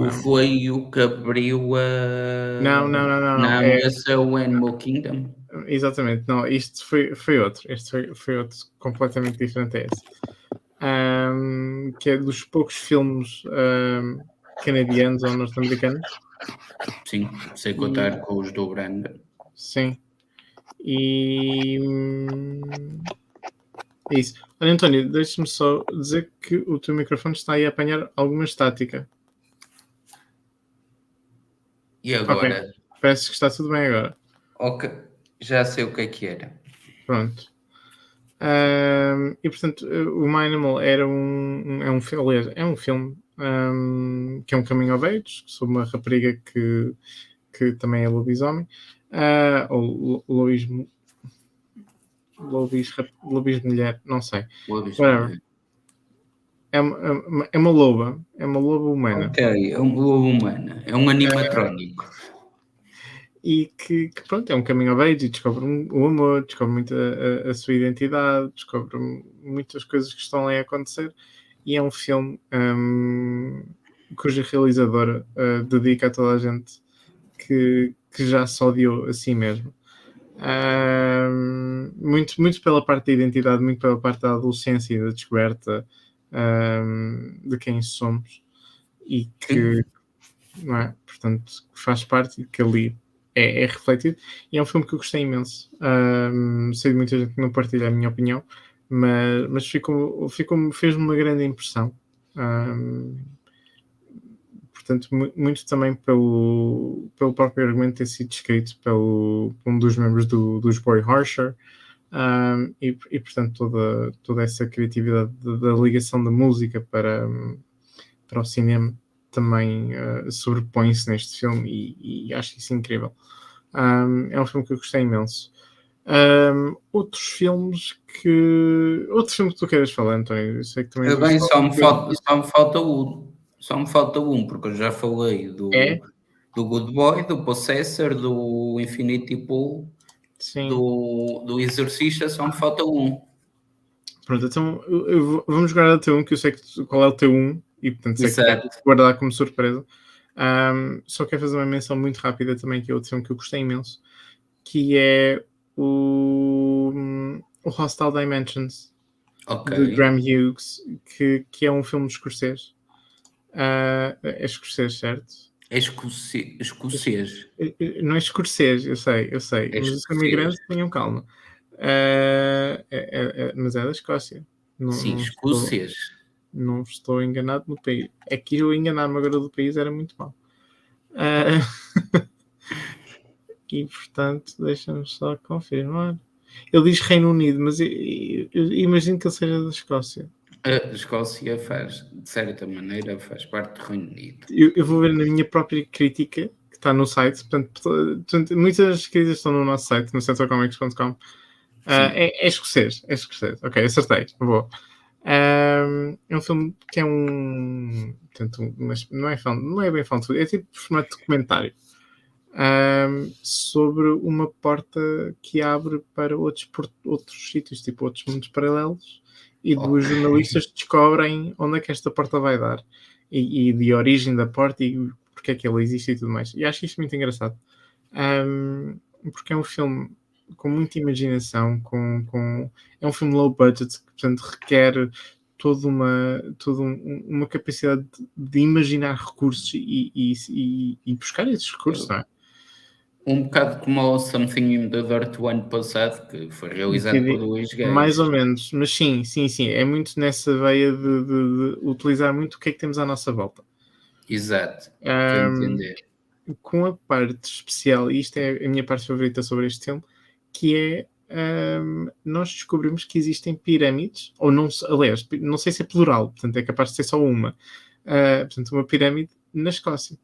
O foi o que abriu a. Não. Não, esse é o Animal Kingdom. Exatamente, não, isto foi outro. Este foi outro completamente diferente a esse. Que é dos poucos filmes canadianos ou norte-americanos. Sim, sei E, contar com os do Branda. sim. E é isso. Olha, António, deixa-me só dizer que o teu microfone está aí a apanhar alguma estática. E Ok, agora? parece que está tudo bem agora. Ok, já sei o que era. Pronto. E portanto, o My Animal é um filme, aliás, é um filme que é um coming of age sobre uma rapariga que também é lobisomem, ou lobis mulher, não sei. Whatever. É uma loba, é uma loba humana. Ok, é uma loba humana, é um animatrónico. E que pronto, é um coming of age e descobre o amor, descobre muito a sua identidade, descobre muitas coisas que estão ali a acontecer, e é um filme cuja realizadora dedica a toda a gente que já se odiou a si mesmo. Muito pela parte da identidade, muito pela parte da adolescência e da descoberta de quem somos, e que, não é? Portanto, faz parte e que ali é refletido, e é um filme que eu gostei imenso. Sei de muita gente que não partilha a minha opinião, mas fez-me uma grande impressão. Portanto, muito também pelo próprio argumento ter sido escrito por um dos membros dos Boy Harsher, e portanto toda essa criatividade da ligação da música para o cinema também sobrepõe-se neste filme, e acho isso incrível. É um filme que eu gostei imenso. Outro filme que tu queiras falar, António? Eu sei que também Bem, só só me falta um, porque eu já falei é? do Good Boy, do Possessor, do Infinity Pool, Sim. do Exorcista, só me falta um. Pronto, então vamos guardar o teu 1, que eu sei qual é o teu 1, e portanto sei que vai Exato. guardar como surpresa. Só quero fazer uma menção muito rápida também, que é outro filme que eu gostei imenso, que é o Hostile Dimensions, Ok. de Graham Hughes, que é um filme de escocês. É escocês, certo? É escocês. Não é escocês, eu sei, É mas os escocês. imigrantes tenham calma. Mas é da Escócia. Não, Sim, não estou, escocês. não estou enganado no país. É que eu enganar-me agora do país era muito mal. Ah, e portanto, deixa-me só confirmar. Ele diz Reino Unido, mas eu imagino que ele seja da Escócia. A Escócia faz, de certa maneira, faz parte do Reino Unido. Eu vou ver na minha própria crítica, que está no site. Portanto, muitas críticas estão no nosso site, no centrocomics.com. É escocês, é escocês. Ok, acertei. Boa. É um filme que é portanto, mas não é bem found footage, é tipo formato documentário, sobre uma porta que abre para outros sítios, tipo outros mundos paralelos, e duas Ok. jornalistas descobrem onde é que esta porta vai dar, e de origem da porta, e porque é que ela existe e tudo mais. E acho isto muito engraçado, porque é um filme com muita imaginação, é um filme low budget, que portanto requer toda uma capacidade de imaginar recursos e buscar esses recursos, não é? Um bocado como o Something in the Dirt do ano passado, que foi realizado por dois Mais gays. ou menos, mas sim, é muito nessa veia de utilizar muito o que é que temos à nossa volta. Exato, estou a entender. Com a parte especial, e isto é a minha parte favorita sobre este filme, que é nós descobrimos que existem pirâmides, ou não, aliás, não sei se é plural, portanto é capaz de ser só uma. Portanto, uma pirâmide na Escócia.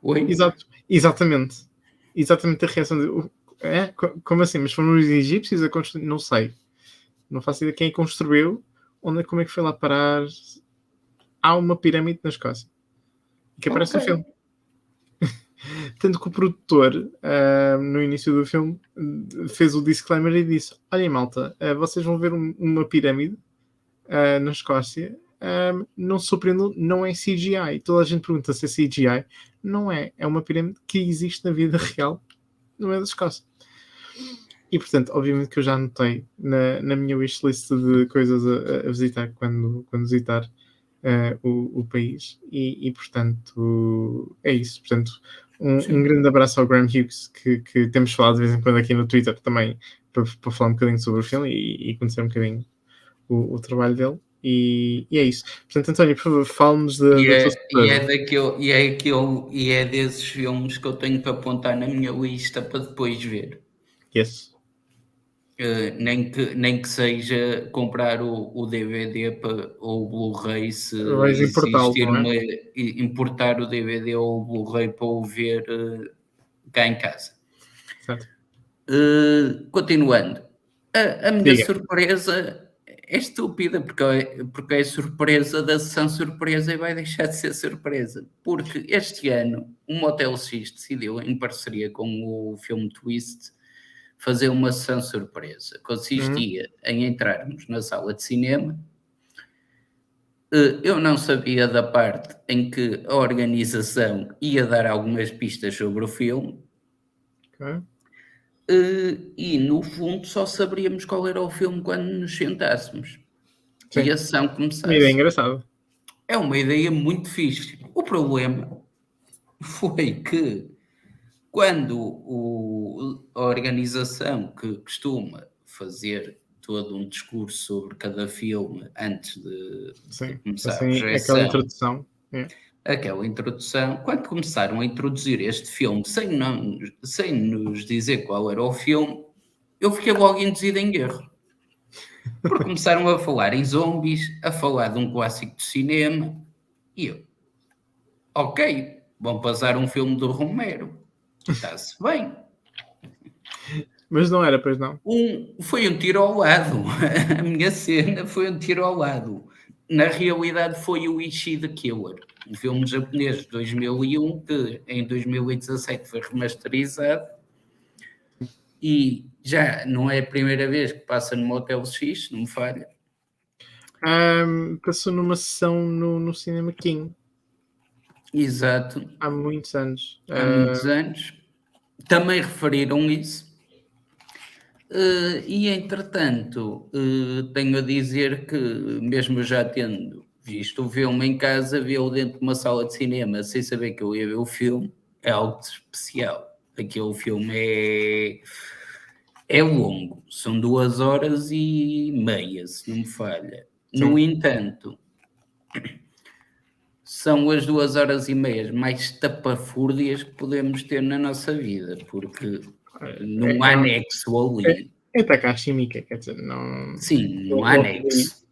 Oi? Exatamente. Exatamente a reação de. Como assim? Mas foram os egípcios a construir? Não sei. Não faço ideia quem a construiu, como é que foi lá parar. Há uma pirâmide na Escócia. Que aparece no Ok. filme. Tanto que o produtor, no início do filme, fez o disclaimer e disse: Olhem, malta, vocês vão ver uma pirâmide na Escócia, não surpreendo, não é CGI. Toda a gente pergunta se é CGI. Não é. É uma pirâmide que existe na vida real, no meio da Escócia. E, portanto, obviamente que eu já anotei na minha wishlist de coisas a visitar quando visitar o país. E, portanto, é isso. Portanto, um grande abraço ao Graham Hughes, que temos falado de vez em quando aqui no Twitter também, para falar um bocadinho sobre o filme e conhecer um bocadinho o trabalho dele. E é isso. Portanto, António, por favor, fale-nos da tua surpresa. E é desses filmes que eu tenho que apontar na minha lista para depois ver. Yes. Nem que seja comprar o DVD ou o Blu-ray se Vais importá-lo, existir não é? importar o DVD ou o Blu-ray para o ver cá em casa. Certo. Continuando, a minha Diga. surpresa é estúpida, porque é surpresa da sessão surpresa e vai deixar de ser surpresa. Porque este ano o Motel X decidiu, em parceria com o filme Twist, fazer uma sessão surpresa. Consistia em entrarmos na sala de cinema. Eu não sabia da parte em que a organização ia dar algumas pistas sobre o filme. Ok. E no fundo só saberíamos qual era o filme quando nos sentássemos Sim. e a sessão Uma ideia começasse. engraçada. É uma ideia muito fixe. O problema foi que quando a organização que costuma fazer todo um discurso sobre cada filme antes de Sim. começar a Assim, aquela projeção, introdução. É. aquela introdução, quando começaram a introduzir este filme sem nos dizer qual era o filme, eu fiquei logo induzido em erro. Porque começaram a falar em zombies, a falar de um clássico de cinema, e eu, ok, vão passar um filme do Romero, está-se bem. Mas não era, pois não. Foi um tiro ao lado, a minha cena foi um tiro ao lado. Na realidade foi o Ishi the Killer, um filme japonês de 2001 que em 2017 foi remasterizado e já não é a primeira vez que passa no Motel X, não me falha. Passou numa sessão no Cinema King Exato, há muitos anos. há muitos anos. Também referiram isso. E entretanto, tenho a dizer que, mesmo já tendo visto o filme em casa, vê-lo dentro de uma sala de cinema sem saber que eu ia ver o filme, é algo de especial. Aquele filme é longo, são 2 horas e meia, se não me falha. Sim. No entanto, são as 2 horas e meia mais tapafúrdias que podemos ter na nossa vida, porque num anexo ali. É Takashi Miike, quer dizer, não. Sim, num anexo.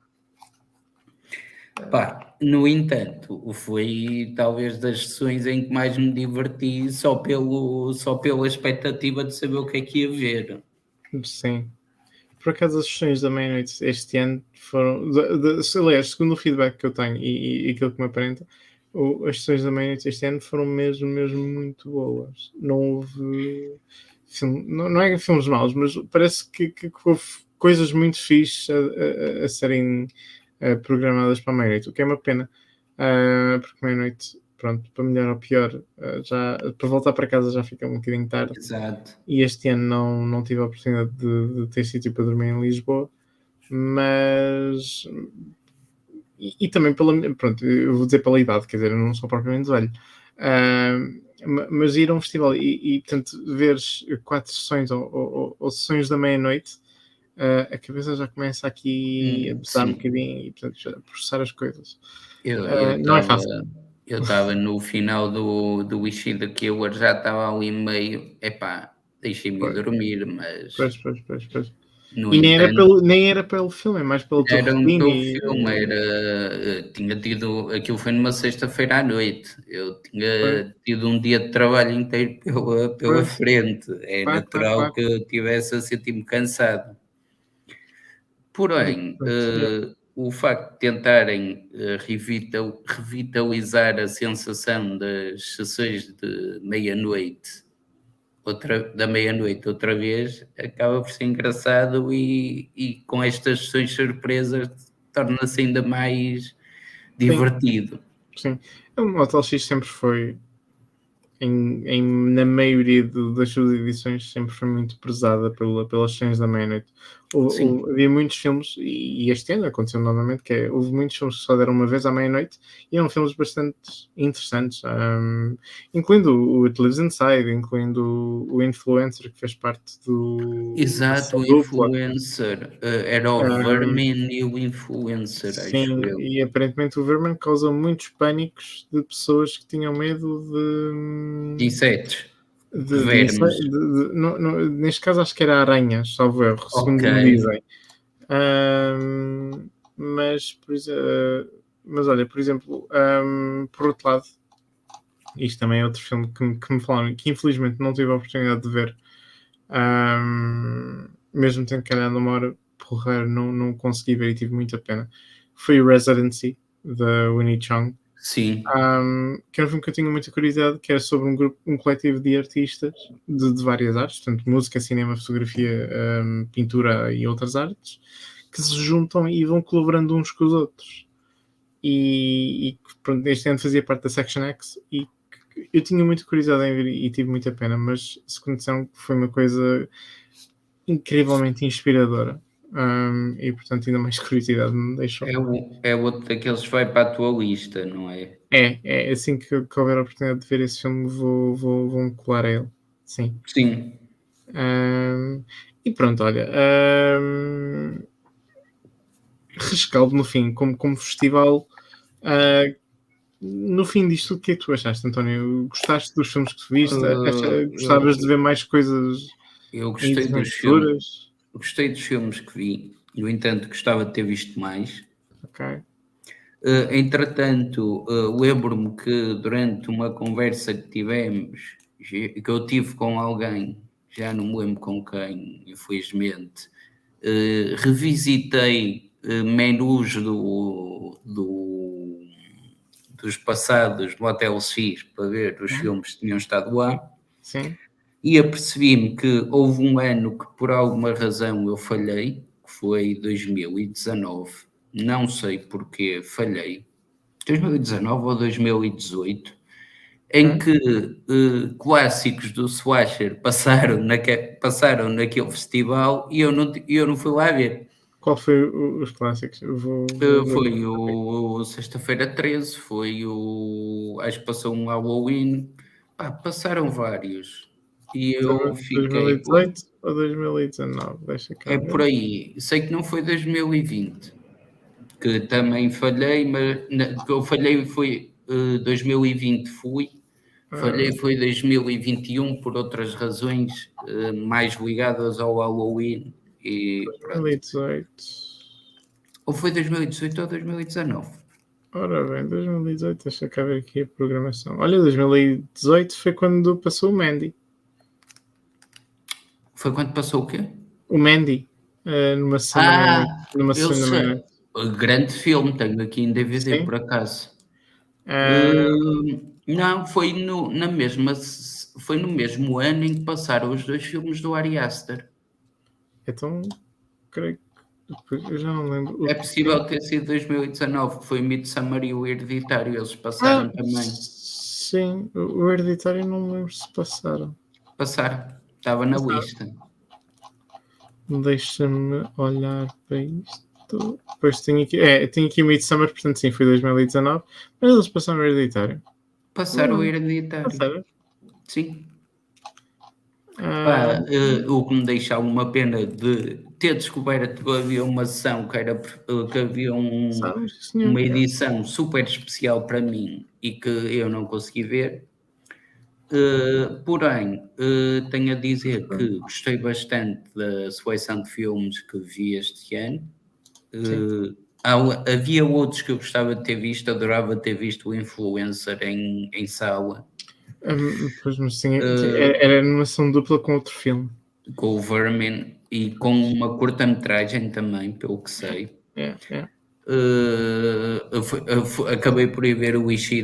Pá, no entanto, foi talvez das sessões em que mais me diverti só pela expectativa de saber o que é que ia ver. Sim. Por acaso as sessões da meia-noite este ano foram. Aliás, segundo o feedback que eu tenho e aquilo que me aparenta, as sessões da meia-noite este ano foram mesmo muito boas. Não houve. Não é filmes maus, mas parece que houve coisas muito fixes a serem programadas para a meia-noite, o que é uma pena, porque meia-noite, pronto, para melhor ou pior, já, para voltar para casa já fica um bocadinho tarde. Exato. E este ano não tive a oportunidade de ter sítio para dormir em Lisboa, mas. E também pronto, eu vou dizer pela idade, quer dizer, eu não sou propriamente velho. Mas ir a um festival e portanto, veres 4 sessões ou sessões da meia-noite, a cabeça já começa aqui a pesar um bocadinho e portanto, já a processar as coisas. Não é fácil. Eu estava no final do Wish the Killer, já estava ali meio, epá, deixei-me dormir, mas... Pois. No E entanto, nem era pelo filme, é mais pela tua era um rotina. teu filme, tinha tido, aquilo foi numa sexta-feira à noite, eu tinha tido um dia de trabalho inteiro pela frente, é natural que eu estivesse a sentir-me cansado. Porém, o facto de tentarem revitalizar a sensação das sessões de meia-noite, da meia-noite outra vez, acaba por ser engraçado e com estas sessões surpresas torna-se ainda mais divertido. Sim. O Motel X sempre foi, na maioria das suas edições, sempre foi muito prezada pelas cenas da meia-noite. Sim, Havia muitos filmes, e este ano aconteceu novamente, houve muitos filmes que só deram uma vez à meia-noite, e eram filmes bastante interessantes, incluindo o It Lives Inside, incluindo o Influencer, que fez parte da exato, sessão o dupla. influencer. Era o Ahm, Vermin e o influencer, acho sim, eu. e aparentemente o Vermin causou muitos pânicos de pessoas que tinham medo De insetos, de vermes. neste caso acho que era aranhas, salvo erro, Ok. segundo me dizem. Ahm, mas, mas olha, por exemplo, por outro lado, isto também é outro filme que me falaram, que infelizmente não tive a oportunidade de ver, mesmo tendo calhado uma hora porreiro, não consegui ver e tive muita pena. Foi o Residency, da Winnie Chung. Sim, Que era um filme que eu tinha muita curiosidade, que é sobre um coletivo de artistas de várias artes, portanto, música, cinema, fotografia, pintura e outras artes, que se juntam e vão colaborando uns com os outros. E pronto, este ano fazia parte da Section X e eu tinha muita curiosidade em ver e tive muita pena, mas se condição que foi uma coisa incrivelmente inspiradora. E portanto ainda mais curiosidade me deixou. é outro daqueles que vai para a tua lista, não é? É assim que houver a oportunidade de ver esse filme, vou-me colar a ele. Sim. Sim. E pronto, olha. Rescaldo no fim, como festival. No fim disto, o que é que tu achaste, António? Gostaste dos filmes que tu viste? Gostavas de ver mais coisas Eu em gostei edições dos filmes, futuras? gostei dos filmes que vi, no entanto, gostava de ter visto mais. Ok. Entretanto, lembro-me que durante uma conversa que tivemos, que eu tive com alguém, já não me lembro com quem, infelizmente, revisitei menus dos passados do Hotel X para ver os Sim. filmes que tinham estado lá. Sim. E apercebi-me que houve um ano que por alguma razão eu falhei, que foi 2019, não sei porquê falhei, 2019 ou 2018, em Ok. que clássicos do Slasher passaram naquele festival e eu não fui lá ver. Qual foi os clássicos? Eu vou ver. Foi o Sexta-feira 13, foi acho que passou um Halloween, pá, passaram vários. E eu fiquei, ui, 2018 ou 2019? Deixa cá é por ver. aí. Sei que não foi 2020, que também falhei, mas que eu falhei foi 2020 fui, Ah, falhei foi 2021 por outras razões mais ligadas ao Halloween e pronto. 2018. Ou foi 2018 ou 2019? Ora bem, 2018, deixa cá ver aqui a programação. Olha, 2018 foi quando passou o Mandy. Foi quando passou o quê? O Mandy, numa sessão da meia-noite. Ah, Numa eu sessão da sei. meia-noite. Grande filme, tenho aqui em DVD Sim. por acaso. Ah, Não, foi no mesmo ano em que passaram os dois filmes do Ari Aster. então, creio que eu já não lembro. É possível ter sido 2019, que foi Midsommar e o Hereditário, eles passaram também. Sim, o Hereditário não me lembro se passaram. Passaram, estava na Passaram. lista. Deixa-me olhar para isto. Depois tenho aqui o Midsummer, portanto sim, foi 2019. Mas eles passaram o Hereditário. Passaram o Hereditário, Passaram. sim. Ah, Pá, o que me deixa uma pena de ter descoberto que havia uma sessão que havia passaram, sim, senhor. uma edição super especial para mim e que eu não consegui ver. Porém, tenho a dizer que gostei bastante da seleção de filmes que vi este ano. Sim. Havia outros que eu gostava de ter visto, adorava ter visto o Influencer em sala, Pois, mas sim, uh, era animação dupla com outro filme. com o Vermin e com uma curta-metragem também, pelo que sei. É. Acabei por ir ver o Ishii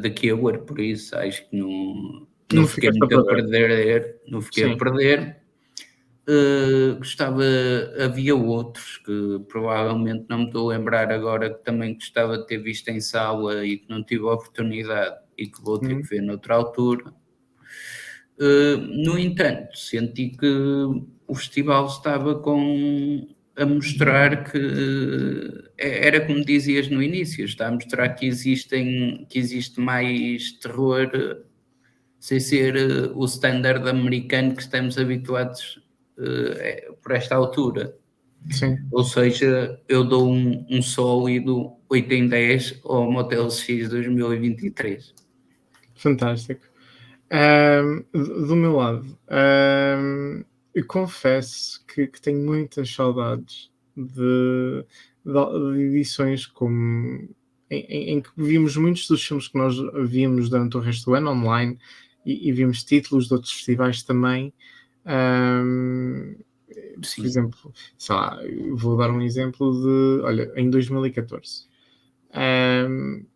de Killer, por isso acho que não Não fiquei ficaste a muito a perder. perder, não fiquei a Sim. perder. Gostava, havia outros que provavelmente não me estou a lembrar agora, que também gostava de ter visto em sala e que não tive a oportunidade e que vou ter que ver noutra altura. No entanto, senti que o festival estava a mostrar que era como dizias no início, está a mostrar que existe mais terror sem ser o standard americano que estamos habituados por esta altura. Sim, Ou seja, eu dou um sólido 8 em 10 ao Motel X 2023. fantástico. Do meu lado, eu confesso que tenho muitas saudades de edições como em que vimos muitos dos filmes que nós víamos durante o resto do ano online e vimos títulos de outros festivais também. Ahm, por Sim. exemplo, sei lá, eu vou dar um exemplo de, olha, em 2014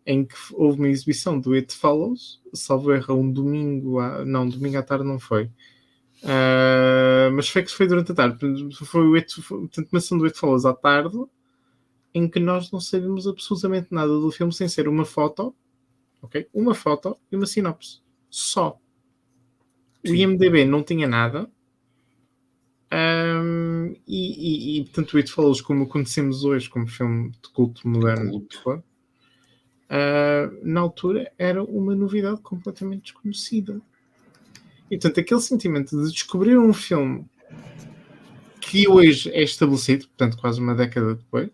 em que houve uma exibição do It Follows, salvo erro, um domingo, não, domingo à tarde não foi. Mas foi durante a tarde. Foi portanto, uma sessão do It Follows à tarde, em que nós não sabemos absolutamente nada do filme sem ser uma foto, ok? Uma foto e uma sinopse. Só. O Sim. IMDB não tinha nada. Portanto, o It Follows, como conhecemos hoje, como filme de culto moderno, Culto. na altura era uma novidade completamente desconhecida. E portanto, aquele sentimento de descobrir um filme que hoje é estabelecido, portanto, quase uma década depois,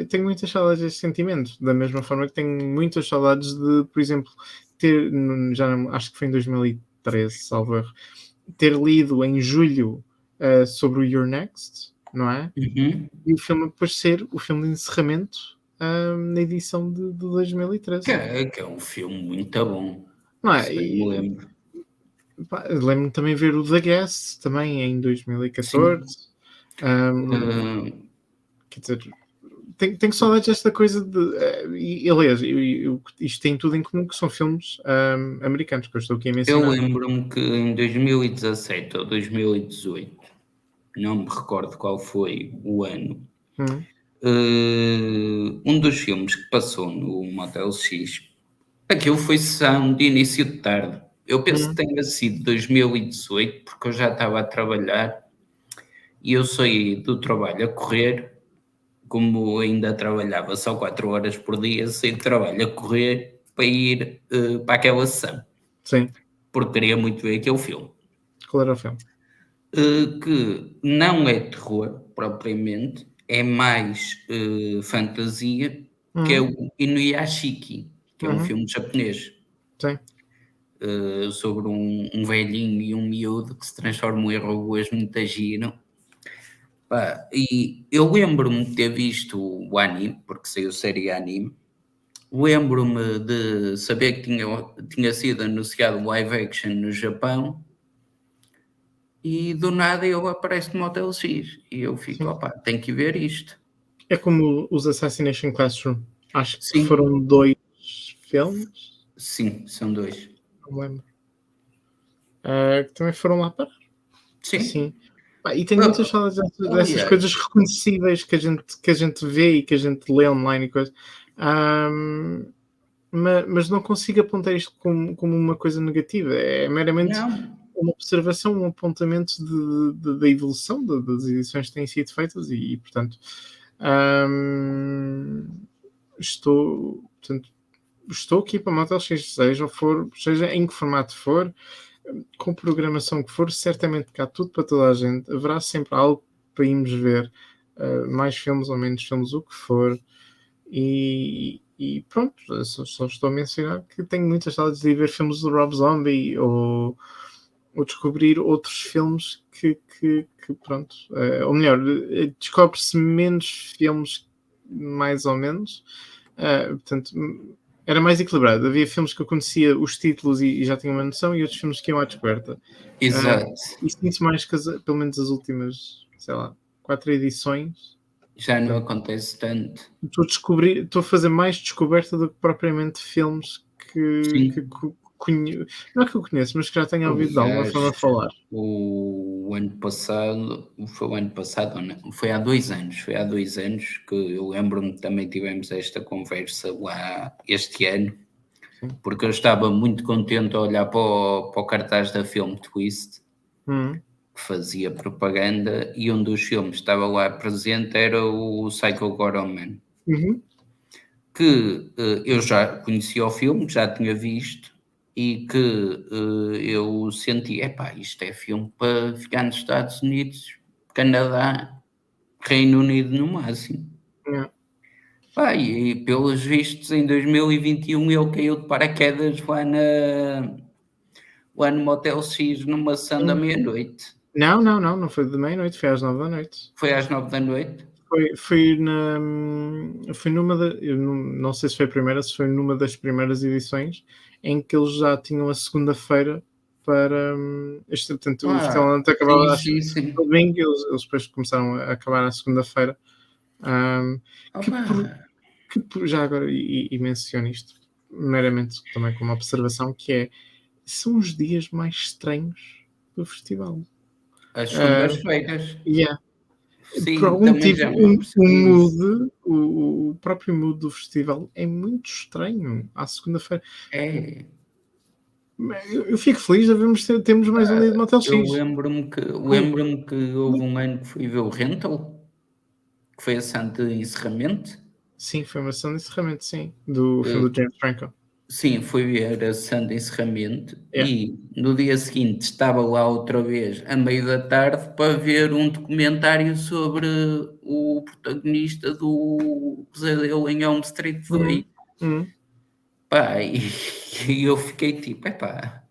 tenho muitas saudades desse sentimento. Da mesma forma que tenho muitas saudades de, por exemplo, ter, já não, acho que foi em 2013, salvo erro, ter lido em julho sobre o Your Next, não é? Uhum. E o filme depois ser o filme de encerramento na edição de 2013. Que é um filme muito bom. Não é? Se bem me lembro. Lembro-me também ver o The Guest também em 2014. Sim. Quer dizer, tenho saudades desta coisa de. E aliás, isto tem tudo em comum que são filmes americanos que eu estou aqui a Eu mencionar. lembro-me que em 2017 ou 2018, não me recordo qual foi o ano, Hum, um dos filmes que passou no Motel X, aquilo foi sessão de início de tarde. Eu penso que hum, tenha sido 2018, porque eu já estava a trabalhar e eu saí do trabalho a correr, como ainda trabalhava só 4 horas por dia, saí do trabalho a correr para ir para aquela sessão, sim, porque queria muito ver aquele filme. qual era o filme? Que não é terror propriamente, é mais fantasia, que é Uhum, o Inuyashiki, que é um uhum, filme japonês, sim, sobre um velhinho e um miúdo que se transformam em robôs muito giro. Pá, e eu lembro-me de ter visto o anime, porque saiu série anime. Lembro-me de saber que tinha sido anunciado live action no Japão e do nada ele aparece no Motel X e eu fico, sim. opá, tenho que ver isto. É como os Assassination Classroom. Acho que Sim, foram 2 filmes, sim, são dois. não me lembro. Que também foram lá parar. Sim. Sim. Pá, e tenho muitas Ah, saudades dessas aliás, coisas reconhecíveis que a gente vê e que a gente lê online e coisa. Ahm, mas não consigo apontar isto como uma coisa negativa. É meramente não, uma observação, um apontamento da evolução das edições que têm sido feitas portanto, ahm, portanto, estou aqui para Motel X, seja em que formato for, com programação que for, certamente que há tudo para toda a gente. Haverá sempre algo para irmos ver, mais filmes ou menos filmes, o que for. E pronto, só estou a mencionar que tenho muitas saudades de ir ver filmes do Rob Zombie ou descobrir outros filmes que pronto, ou melhor, descobre-se menos filmes, mais ou menos. Portanto, era mais equilibrado. Havia filmes que eu conhecia os títulos e já tinha uma noção, e outros filmes que iam à descoberta. exato. E sinto mais que, pelo menos, as últimas, sei lá, 4 edições. Já não Portanto, acontece tanto. estou a fazer mais descoberta do que propriamente filmes que Sim. não é que eu conheço, mas que já tenho O ouvido de alguma gajo, forma falar. o ano passado, foi o ano passado, ou não? Foi há 2 anos, foi há 2 anos que eu lembro-me que também tivemos esta conversa lá este ano, Sim. porque eu estava muito contente a olhar para o cartaz da Film Twist, Uhum. que fazia propaganda, e um dos filmes que estava lá presente era o Psycho Goreman Man, Uhum. que eu já conhecia o filme, já tinha visto, e que eu senti, epá, isto é filme para ficar nos Estados Unidos, Canadá, Reino Unido no máximo. Yeah. Pá, e pelos vistos em 2021 ele caiu de paraquedas lá no Motel X numa sessão da Sim. meia-noite. Não, não, não, não foi de meia-noite, foi às 9 da noite. Foi às 9 da noite? Foi numa eu não sei se foi a primeira, se foi numa das primeiras edições em que eles já tinham a segunda-feira para portanto, o Ah, festival antes sim, acabava acho sim, que sim. no domingo, eles depois começaram a acabar na segunda-feira. hum, que Opa, por já agora, menciono isto meramente também como observação, que é, são os dias mais estranhos do festival. as Ah, segundas-feiras. yeah. Por Sim, algum também motivo, já me apercebi isso. o próprio mood do festival é muito estranho à segunda-feira. É, Eu fico feliz de termos mais um dia de Motel eu X. Com- lembro-me que houve um ano que fui ver o Rental, que foi a Santa Encerramento. Sim, foi uma sessão de encerramento, sim, do filme Eh, do James Franco. sim, fui ver a Santa Encerramento Yeah. e no dia seguinte estava lá outra vez, à meio da tarde, para ver um documentário sobre o protagonista do Pesadelo em Elm Street 2. Uhum, uhum. Pá, e, e eu fiquei tipo, epá,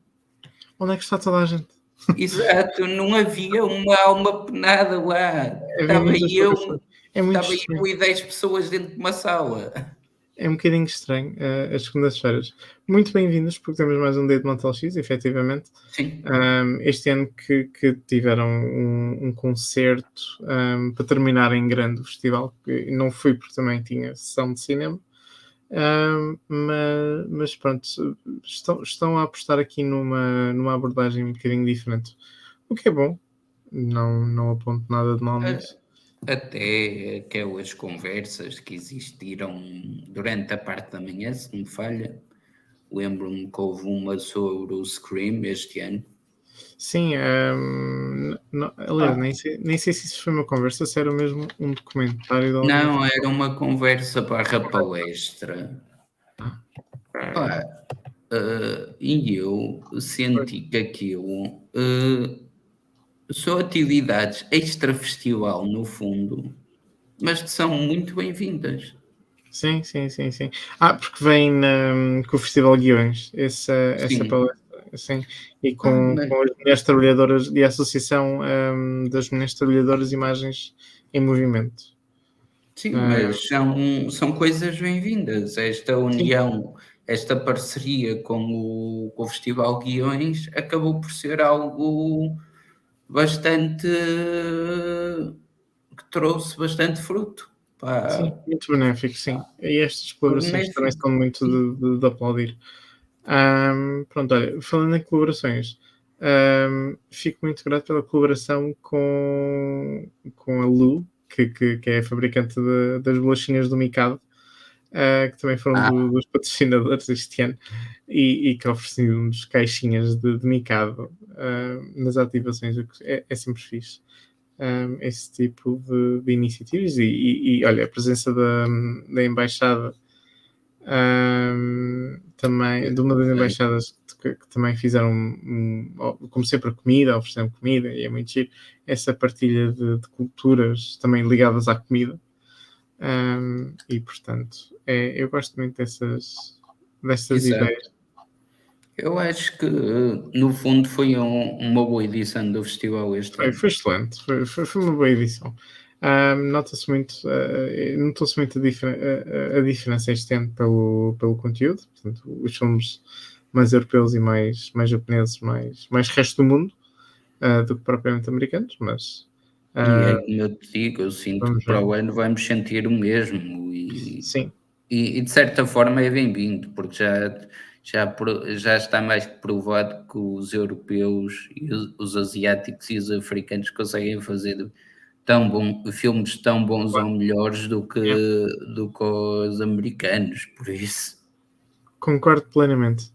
Onde é que está toda a gente? exato, não havia uma alma penada lá. Havia muitas poucas pessoas. É muito Estava estranho. eu e 10 pessoas dentro de uma sala. É um bocadinho estranho, as segundas-feiras. Muito bem-vindas, porque temos mais um dia de Motel X, efetivamente. Sim, Este ano que tiveram um concerto para terminar em grande o festival, que não fui porque também tinha sessão de cinema. Mas pronto, estão a apostar aqui numa abordagem um bocadinho diferente, o que é bom, não aponto nada de mal nisso. até aquelas conversas que existiram durante a parte da manhã, se não me falha. Lembro-me que houve uma sobre o Scream este ano. Sim, aliás, Ah, nem sei se isso foi uma conversa, se era mesmo um documentário de alguém a não, falar. era uma conversa barra palestra. Pá, e eu Pois. senti que aquilo são atividades extra-festival, no fundo, mas que são muito bem-vindas. Sim, sim, sim, sim. Porque vem com o Festival Guiões, essa Sim. palestra, sim, e Ah, com as mulheres trabalhadoras e a Associação das Mulheres Trabalhadoras Imagens em Movimento. sim, Ah, mas são coisas bem-vindas. Esta sim, união, esta parceria com o Festival Guiões acabou por ser algo bastante que trouxe bastante fruto. sim, Pá, muito benéfico, sim. E estas colaborações também benéfico. são muito Sim. de aplaudir. Pronto, olha, falando em colaborações, fico muito grato pela colaboração com a Lu, que é a fabricante das bolachinhas do Mikado, que também foram Ah, dos patrocinadores este ano, e que oferecemos caixinhas de Mikado nas ativações, o que é sempre fixe. Esse tipo de iniciativas olha, a presença da embaixada, também de uma das embaixadas que também fizeram, como sempre, a comida, ofereceram comida, e é muito giro, essa partilha de culturas também ligadas à comida. E portanto, eu gosto muito destas exato. ideias. Eu acho que, no fundo, foi uma boa edição do festival este ano. Foi excelente, foi uma boa edição. Nota-se muito, notou-se muito a diferença este ano pelo conteúdo, portanto, os filmes mais europeus e mais japoneses, mais resto do mundo, do que propriamente americanos, mas E é ah, como eu te digo, eu sinto que vamos para ver. o ano vamos sentir o mesmo Sim, e de certa forma é bem-vindo, porque já está mais que provado que os europeus e os asiáticos e os africanos conseguem fazer filmes tão bons ou melhores Yeah. do que os americanos, por isso. Concordo plenamente.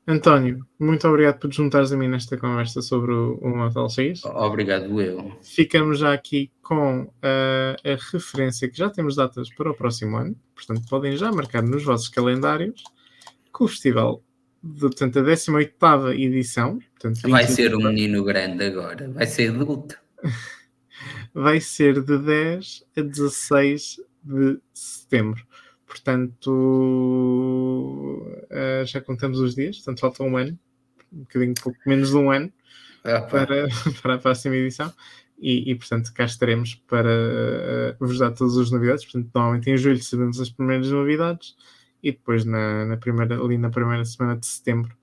António, muito obrigado por te juntares a mim nesta conversa sobre o Motel X. Obrigado eu. Ficamos já aqui com a referência que já temos datas para o próximo ano, portanto podem já marcar nos vossos calendários que o festival, portanto a 18ª edição, portanto, Vai ser um menino grande agora, vai ser adulto. vai ser de 10 a 16 de setembro. Portanto, já contamos os dias, portanto falta um ano, um bocadinho pouco menos de um ano para a próxima edição. E, portanto, cá estaremos para vos dar todas as novidades. Portanto, normalmente em julho sabemos as primeiras novidades e depois na primeira semana de setembro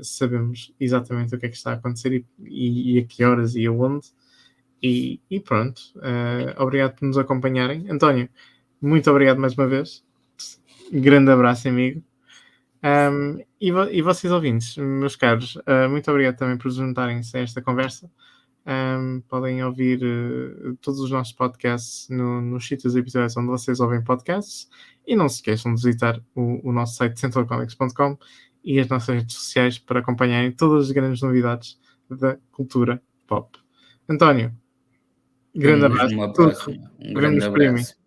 sabemos exatamente o que é que está a acontecer e a que horas e aonde. E pronto, obrigado por nos acompanharem. António, muito obrigado mais uma vez. Grande abraço, amigo. E vocês ouvintes, meus caros, muito obrigado também por juntarem-se a esta conversa. Podem ouvir todos os nossos podcasts nos sítios habituais onde vocês ouvem podcasts e não se esqueçam de visitar o nosso site centralcomics.com e as nossas redes sociais para acompanharem todas as grandes novidades da cultura pop. António, grande abraço. Uma próxima. Um grande abraço.